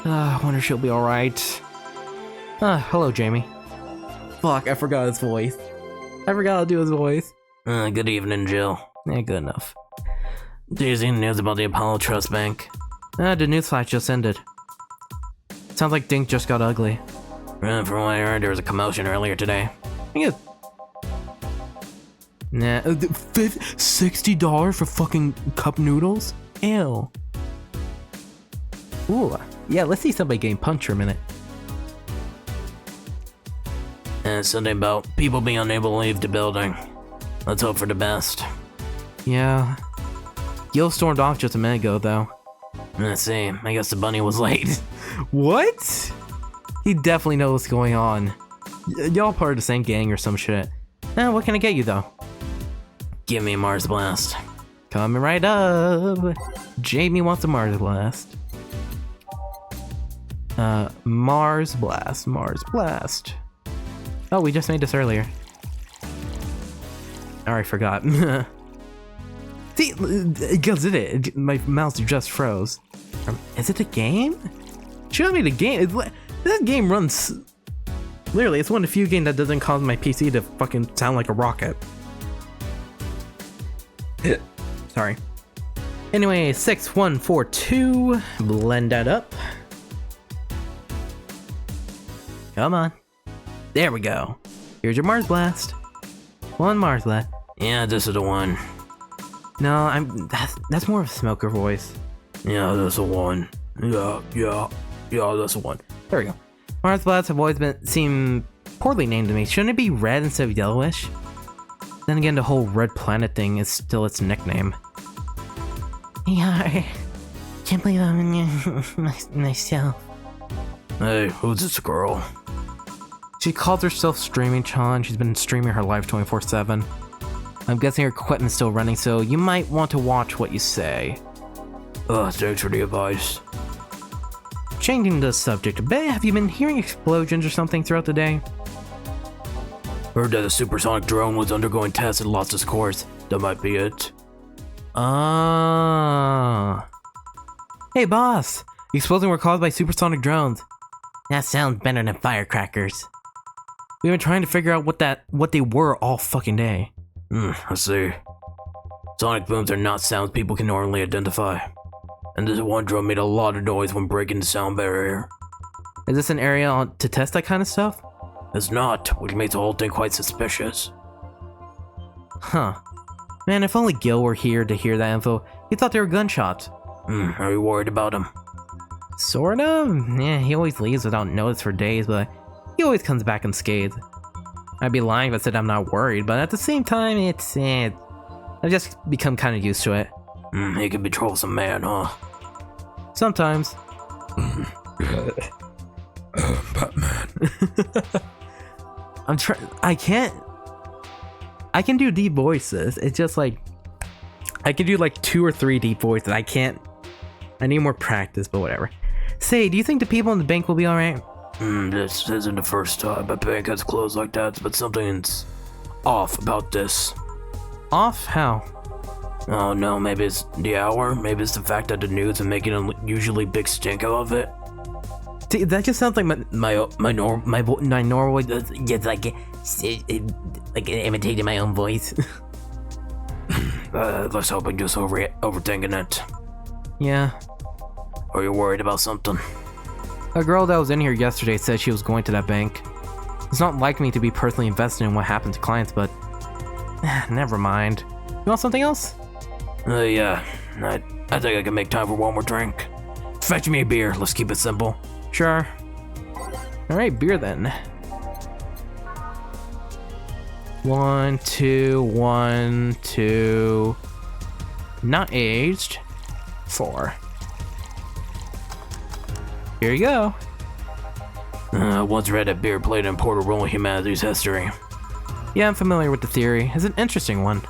I wonder if she'll be alright. Hello, Jamie. Fuck, I forgot his voice. I forgot to do his voice. Good evening, Jill. Yeah, good enough. Do you see any news about the Apollo Trust Bank? The news flash just ended. Sounds like Dink just got ugly. From what I heard, there was a commotion earlier today. Yeah. Nah, $60 for fucking cup noodles? Ew. Ooh, yeah, let's see somebody getting punched for a minute. And something about people being unable to leave the building. Let's hope for the best. Yeah. Gil stormed off just a minute ago, though. Let's see, I guess the bunny was late. What? He definitely knows what's going on. Y'all part of the same gang or some shit. What can I get you, though? Give me Mars Blast. Coming right up. Jamie wants a Mars Blast. Mars Blast, Mars Blast. Oh, we just made this earlier. I already forgot. See, because it, my mouse just froze. Is it a game? Show me the game. This game runs. Literally, it's one of the few games that doesn't cause my PC to fucking sound like a rocket. Sorry. Anyway, 6142. Blend that up. Come on. There we go. Here's your Mars Blast. One Mars Blast. Yeah, this is the one. No, that's more of a smoker voice. Yeah, that's the one. Yeah, that's the one. There we go. Mars Blasts have always seem poorly named to me. Shouldn't it be red instead of yellowish? Then again, the whole Red Planet thing is still its nickname. Yeah, I can't believe I'm in myself. Hey, who's this girl? She calls herself Streaming Chan. She's been streaming her live 24/7. I'm guessing her equipment's still running, so you might want to watch what you say. Thanks for the advice. Changing the subject a bit, have you been hearing explosions or something throughout the day? Heard that a supersonic drone was undergoing tests and lost its course. That might be it. Hey boss, the explosions were caused by supersonic drones. That sounds better than firecrackers. We've been trying to figure out what they were all fucking day. I see. Sonic booms are not sounds people can normally identify. And this one drone made a lot of noise when breaking the sound barrier. Is this an area to test that kind of stuff? It's not, which makes the whole thing quite suspicious. Huh. Man, if only Gil were here to hear that info. He thought they were gunshots. Are you worried about him? Sort of. Yeah, he always leaves without notice for days, but he always comes back unscathed. I'd be lying if I said I'm not worried, but at the same time, I've just become kind of used to it. He can be a troublesome man, huh? Sometimes. Batman. I can do deep voices. It's just like, I can do like 2 or 3 deep voices. I need more practice, but whatever. Say, do you think the people in the bank will be alright? This isn't the first time a bank has closed like that, but something's off about this. Off? How? Oh no, maybe it's the hour, maybe it's the fact that the news are making an unusually big stink out of it. See, that just sounds like my normal, it's like imitating my own voice. Let's hope I'm just overthinking it. Yeah. Are you worried about something? A girl that was in here yesterday said she was going to that bank. It's not like me to be personally invested in what happened to clients, but never mind. You want something else? Yeah. I think I can make time for one more drink. Fetch me a beer. Let's keep it simple. Sure. Alright, beer then. 1, 2, 1, 2. Not aged. 4. Here you go. I once read that beer played an important role in humanity's history. Yeah, I'm familiar with the theory. It's an interesting one.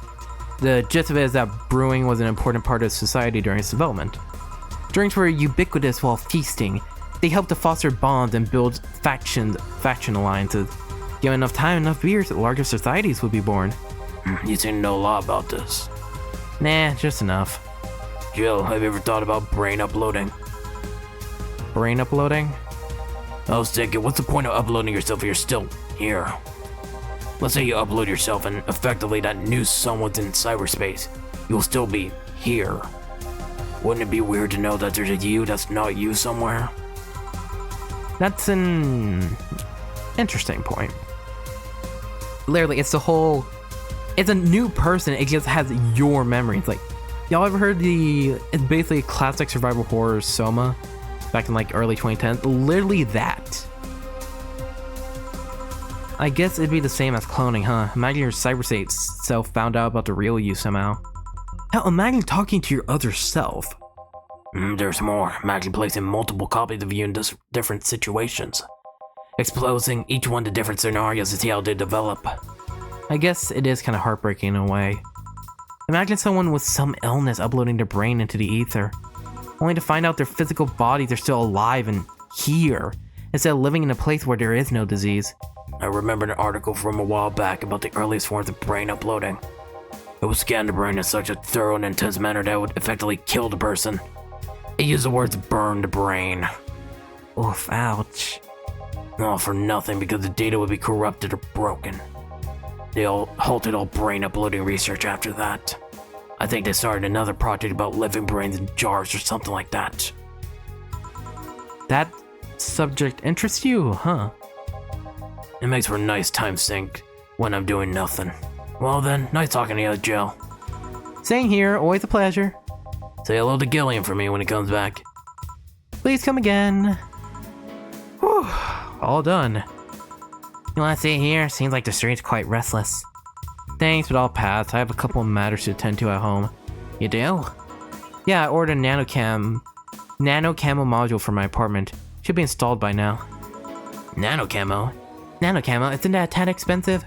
The gist of it is that brewing was an important part of society during its development. Drinks were ubiquitous while feasting. They helped to foster bonds and build faction alliances. Given enough time, enough beers, larger societies would be born. You seem to know a lot about this. Nah, just enough. Jill, have you ever thought about brain uploading? Brain uploading? I was thinking, what's the point of uploading yourself if you're still here? Let's say you upload yourself and effectively that new someone's in cyberspace. You'll still be here. Wouldn't it be weird to know that there's a you that's not you somewhere? That's an interesting point. Literally, it's a new person, it just has your memories. Like, y'all ever heard it's basically a classic survival horror Soma back in like early 2010s? Literally that. I guess it'd be the same as cloning, huh? Imagine your cyberspace self found out about the real you somehow. Hell, imagine talking to your other self. There's more. Imagine placing multiple copies of you in different situations. Exposing each one to different scenarios to see how they develop. I guess it is kind of heartbreaking in a way. Imagine someone with some illness uploading their brain into the ether, only to find out their physical bodies are still alive and here, instead of living in a place where there is no disease. I remember an article from a while back about the earliest forms of brain uploading. It would scan the brain in such a thorough and intense manner that it would effectively kill the person. It used the words burn the brain. Oof, ouch. All for nothing because the data would be corrupted or broken. They all halted all brain uploading research after that. I think they started another project about living brains in jars or something like that. That subject interests you, huh? It makes for a nice time sink when I'm doing nothing. Well then, nice talking to you, Jill. Same here, always a pleasure. Say hello to Gillian for me when he comes back. Please come again. Whew, all done. You wanna stay here? Seems like the street's quite restless. Thanks, but I'll pass. I have a couple of matters to attend to at home. You do? Yeah, I ordered a nano camo module for my apartment. Should be installed by now. Nano camo? Nano camo, isn't that a tad expensive?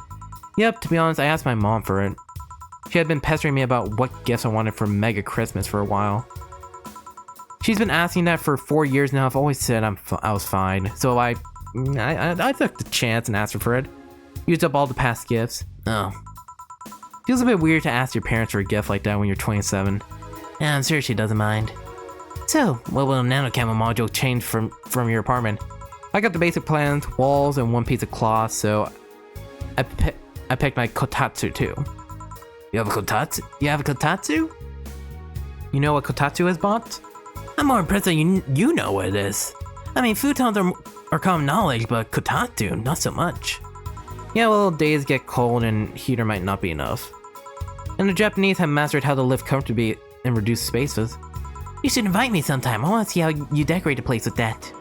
Yep, to be honest, I asked my mom for it. She had been pestering me about what gifts I wanted for Mega Christmas for a while. She's been asking that for 4 years now. I've always said I was fine, so I took the chance and asked her for it. Used up all the past gifts. Oh. Feels a bit weird to ask your parents for a gift like that when you're 27. Yeah, I'm sure she doesn't mind. So, what will a nano camo module change from your apartment? I got the basic plans, walls, and one piece of cloth, so I picked my kotatsu too. You have a kotatsu? You have a kotatsu? You know what kotatsu is, Bot? I'm more impressed that you know what it is. I mean, futons are common knowledge, but kotatsu, not so much. Yeah, well, days get cold and heater might not be enough. And the Japanese have mastered how to live comfortably in reduced spaces. You should invite me sometime. I want to see how you decorate the place with that.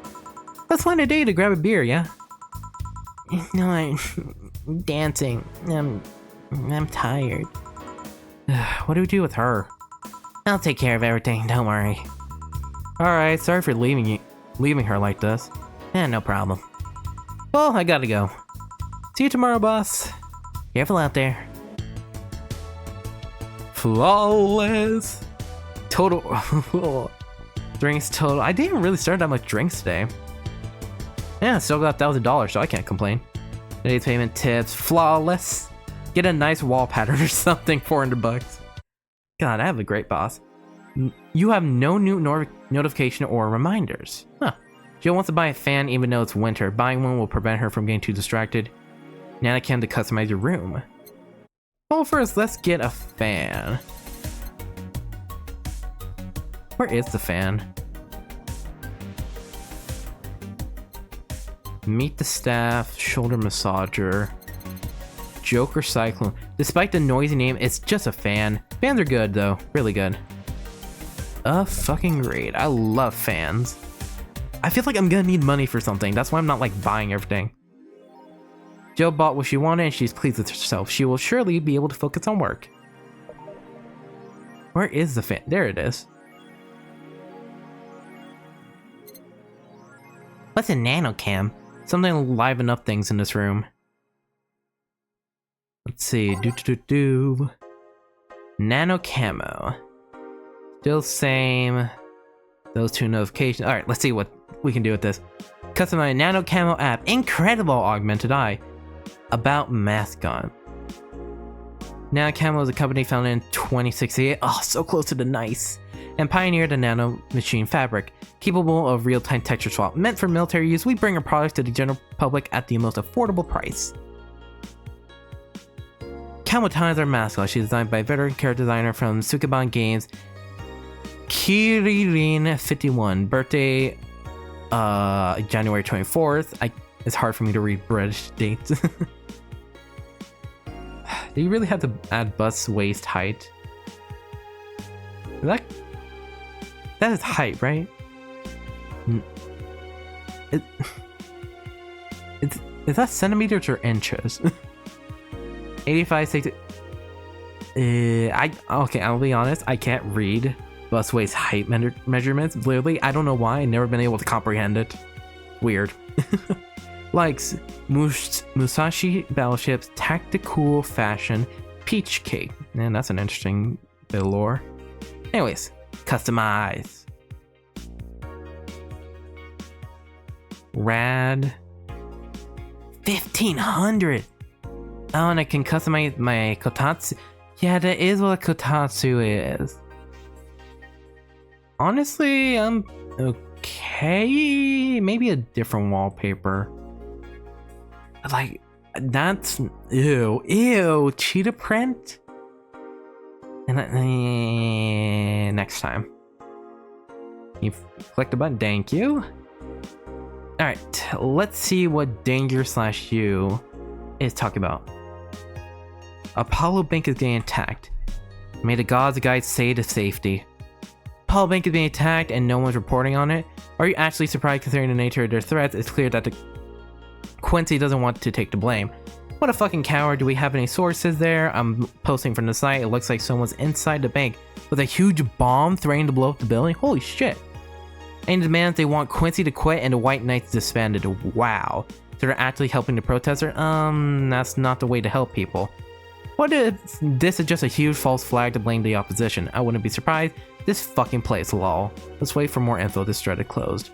Let's find a day to grab a beer, yeah? No, I'm dancing. I'm tired. What do we do with her? I'll take care of everything, don't worry. Alright, sorry for leaving her like this. No problem. Well, I gotta go. See you tomorrow, boss. Careful out there. Flawless. Total. Drinks total. I didn't really start that much drinks today. Yeah, still got $1,000, so I can't complain. Today's payment tips. Flawless. Get a nice wall pattern or something, $400. God, I have a great boss. You have no new notification or reminders. Huh. Jill wants to buy a fan even though it's winter. Buying one will prevent her from getting too distracted. Now I can to customize your room. Well, first, let's get a fan. Where is the fan? Meet the staff, shoulder massager, Joker Cyclone. Despite the noisy name, it's just a fan. Fans are good though, really good. Fucking great. I love fans. I feel like I'm gonna need money for something. That's why I'm not like buying everything. Jill bought what she wanted and she's pleased with herself. She will surely be able to focus on work. Where is the fan? There it is. What's a nanocam? Something to liven up things in this room. Let's see. Nano camo. Still same. Those two notifications. Alright, let's see what we can do with this. Customize nano camo app. Incredible augmented eye. About mascot. Nano camo is a company founded in 2068. Oh, so close to the nice. and pioneered a nano machine fabric capable of real-time texture swap. Meant for military use, we bring our products to the general public at the most affordable price. Kamotani is our mascot. She's designed by veteran character designer from Sukeban Games, Kiririn51. Birthday, January 24th. It's hard for me to read British dates. Do you really have to add bust waist height? That is height, right? Is that centimeters or inches? 85, 60. Okay, I'll be honest. I can't read bust waist height measurements. Literally, I don't know why. I've never been able to comprehend it. Weird. Likes Musashi battleships, tactical fashion, peach cake. Man, that's an interesting bit of lore. Anyways, customize. Rad. 1500. Oh, and I can customize my kotatsu. Yeah, that is what a kotatsu is. Honestly, I'm okay. Maybe a different wallpaper. Like, that's ew, cheetah print. And next time, you click the button. Thank you. All right, let's see what Danger/You is talking about. Apollo Bank is getting attacked. May the gods guide say to safety. Apollo Bank is being attacked and no one's reporting on it. Are you actually surprised considering the nature of their threats? It's clear that the Quincy doesn't want to take the blame. What a fucking coward. Do we have any sources there? I'm posting from the site. It looks like someone's inside the bank with a huge bomb threatening to blow up the building. Holy shit. And demands they want Quincy to quit and the White Knights disbanded. Wow. So they're actually helping the protester? That's not the way to help people. What if this is just a huge false flag to blame the opposition? I wouldn't be surprised. This fucking place, lol. Let's wait for more info. This thread is closed.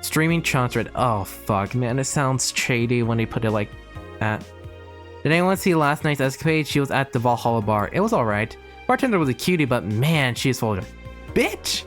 Streaming chant thread. Oh fuck, man, it sounds shady when they put it like that. Did anyone see last night's escapade? She was at the Valhalla bar. It was alright. Bartender was a cutie, but man, she is full of bitch.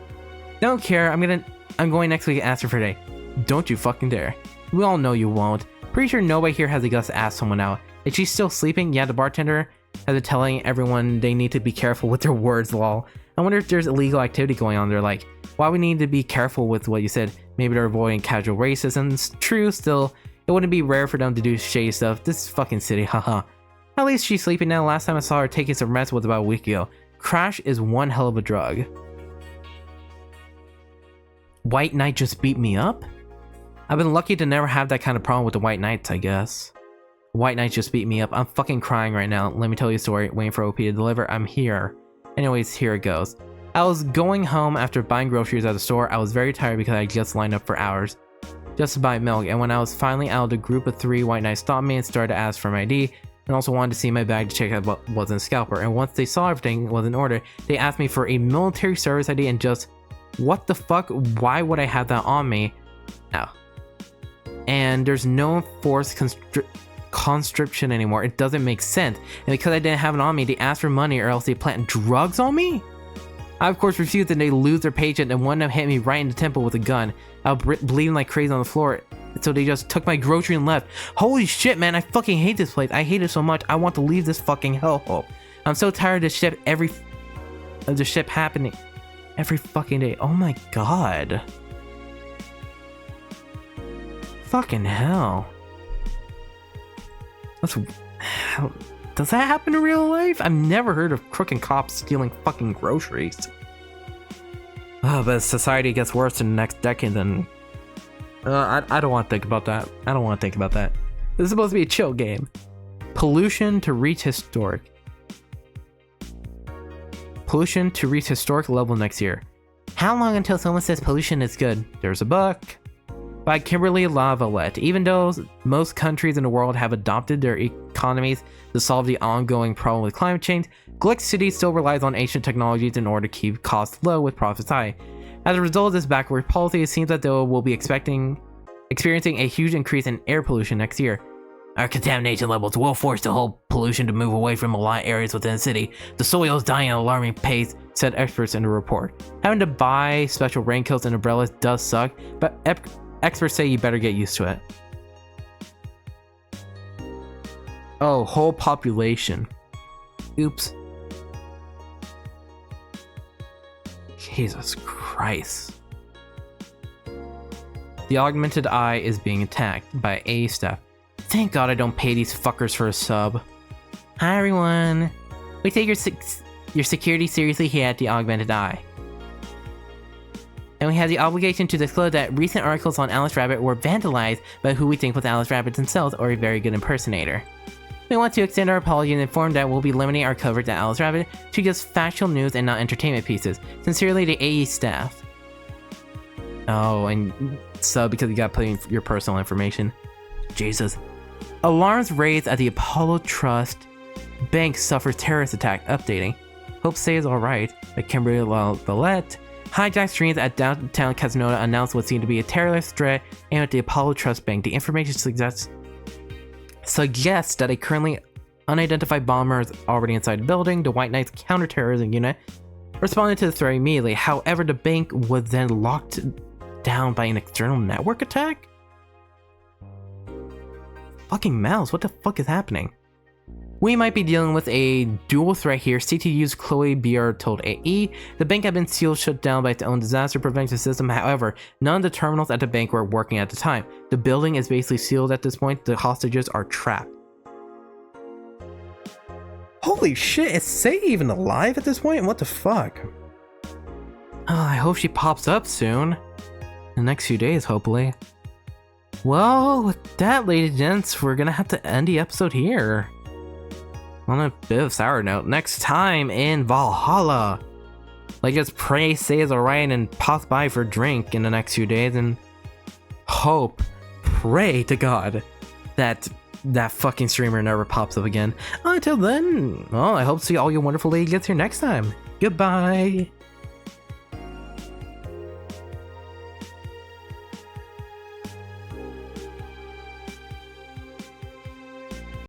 Don't care. I'm going next week and ask her for a day. Don't you fucking dare. We all know you won't. Pretty sure nobody here has the guts to ask someone out. Is she still sleeping? Yeah, the bartender has been telling everyone they need to be careful with their words, lol. I wonder if there's illegal activity going on there, like, why we need to be careful with what you said. Maybe they're avoiding casual racism. It's true, still, it wouldn't be rare for them to do shady stuff. This fucking city, haha. At least she's sleeping now. Last time I saw her taking some rest was about a week ago. Crash is one hell of a drug. White Knight just beat me up? I've been lucky to never have that kind of problem with the White Knights, I guess. White Knight just beat me up. I'm fucking crying right now. Let me tell you a story. Waiting for OP to deliver. I'm here. Anyways, here it goes. I was going home after buying groceries at the store. I was very tired because I just lined up for hours just to buy milk. And when I was finally out, a group of 3 White Knights stopped me and started to ask for my ID and also wanted to see my bag to check out what was in the scalper. And once they saw everything was in order, they asked me for a military service ID and just, what the fuck? Why would I have that on me? No. And there's no enforced conscription anymore. It doesn't make sense. And because I didn't have it on me, they asked for money or else they plant drugs on me? I of course refused and they lose their paycheck and one of them hit me right in the temple with a gun. I was bleeding like crazy on the floor. So they just took my grocery and left. Holy shit, man, I fucking hate this place. I hate it so much. I want to leave this fucking hellhole. I'm so tired of the ship happening every fucking day. Oh my god. Fucking hell. Does that happen in real life? I've never heard of crooked cops stealing fucking groceries. Oh, but society gets worse in the next decade, then I don't want to think about that. I don't want to think about that. This is supposed to be a chill game. Pollution to reach historic. Pollution to reach historic level next year. How long until someone says pollution is good? There's a book. By Kimberly Lavalette. Even though most countries in the world have adopted their economies to solve the ongoing problem with climate change, Glick City still relies on ancient technologies in order to keep costs low with profits high. As a result of this backward policy, it seems that they will be experiencing a huge increase in air pollution next year. Our contamination levels will force the whole pollution to move away from a lot of areas within the city. The soil is dying at an alarming pace, said experts in the report. Having to buy special raincoats and umbrellas does suck, but experts say you better get used to it. Oh, whole population. Oops. Jesus Christ. The augmented eye is being attacked by A staff. Thank God I don't pay these fuckers for a sub. Hi everyone. We take your security seriously here at the augmented eye. And we have the obligation to disclose that recent articles on Alice Rabbit were vandalized by who we think was Alice Rabbit themselves or a very good impersonator. We want to extend our apology and inform that we'll be limiting our coverage at Alice Rabbit to just factual news and not entertainment pieces. Sincerely, the AE staff. Oh, and sub because you got put in your personal information. Jesus. Alarms raised at the Apollo Trust Bank suffers terrorist attack. Updating. Hope stays alright. The Kimberly Vallette hijacked streams at downtown Casanova announced what seemed to be a terrorist threat aimed at the Apollo Trust Bank. The information suggests that a currently unidentified bomber is already inside the building. The White Knights counterterrorism unit responded to the threat immediately. However, the bank was then locked down by an external network attack? Fucking mouse, what the fuck is happening? We might be dealing with a dual threat here. CTU's Chloe BR told AE. The bank had been sealed shut down by its own disaster prevention system. However, none of the terminals at the bank were working at the time. The building is basically sealed at this point. The hostages are trapped. Holy shit, is Say even alive at this point? What the fuck? Oh, I hope she pops up soon. In the next few days, hopefully. Well, with that, ladies and gents, we're gonna have to end the episode here. On a bit of a sour note, next time in Valhalla. Like, just pray Say is alright and pass by for a drink in the next few days and pray to God that that fucking streamer never pops up again. Until then, well, I hope to see all you wonderful ladies here next time. Goodbye.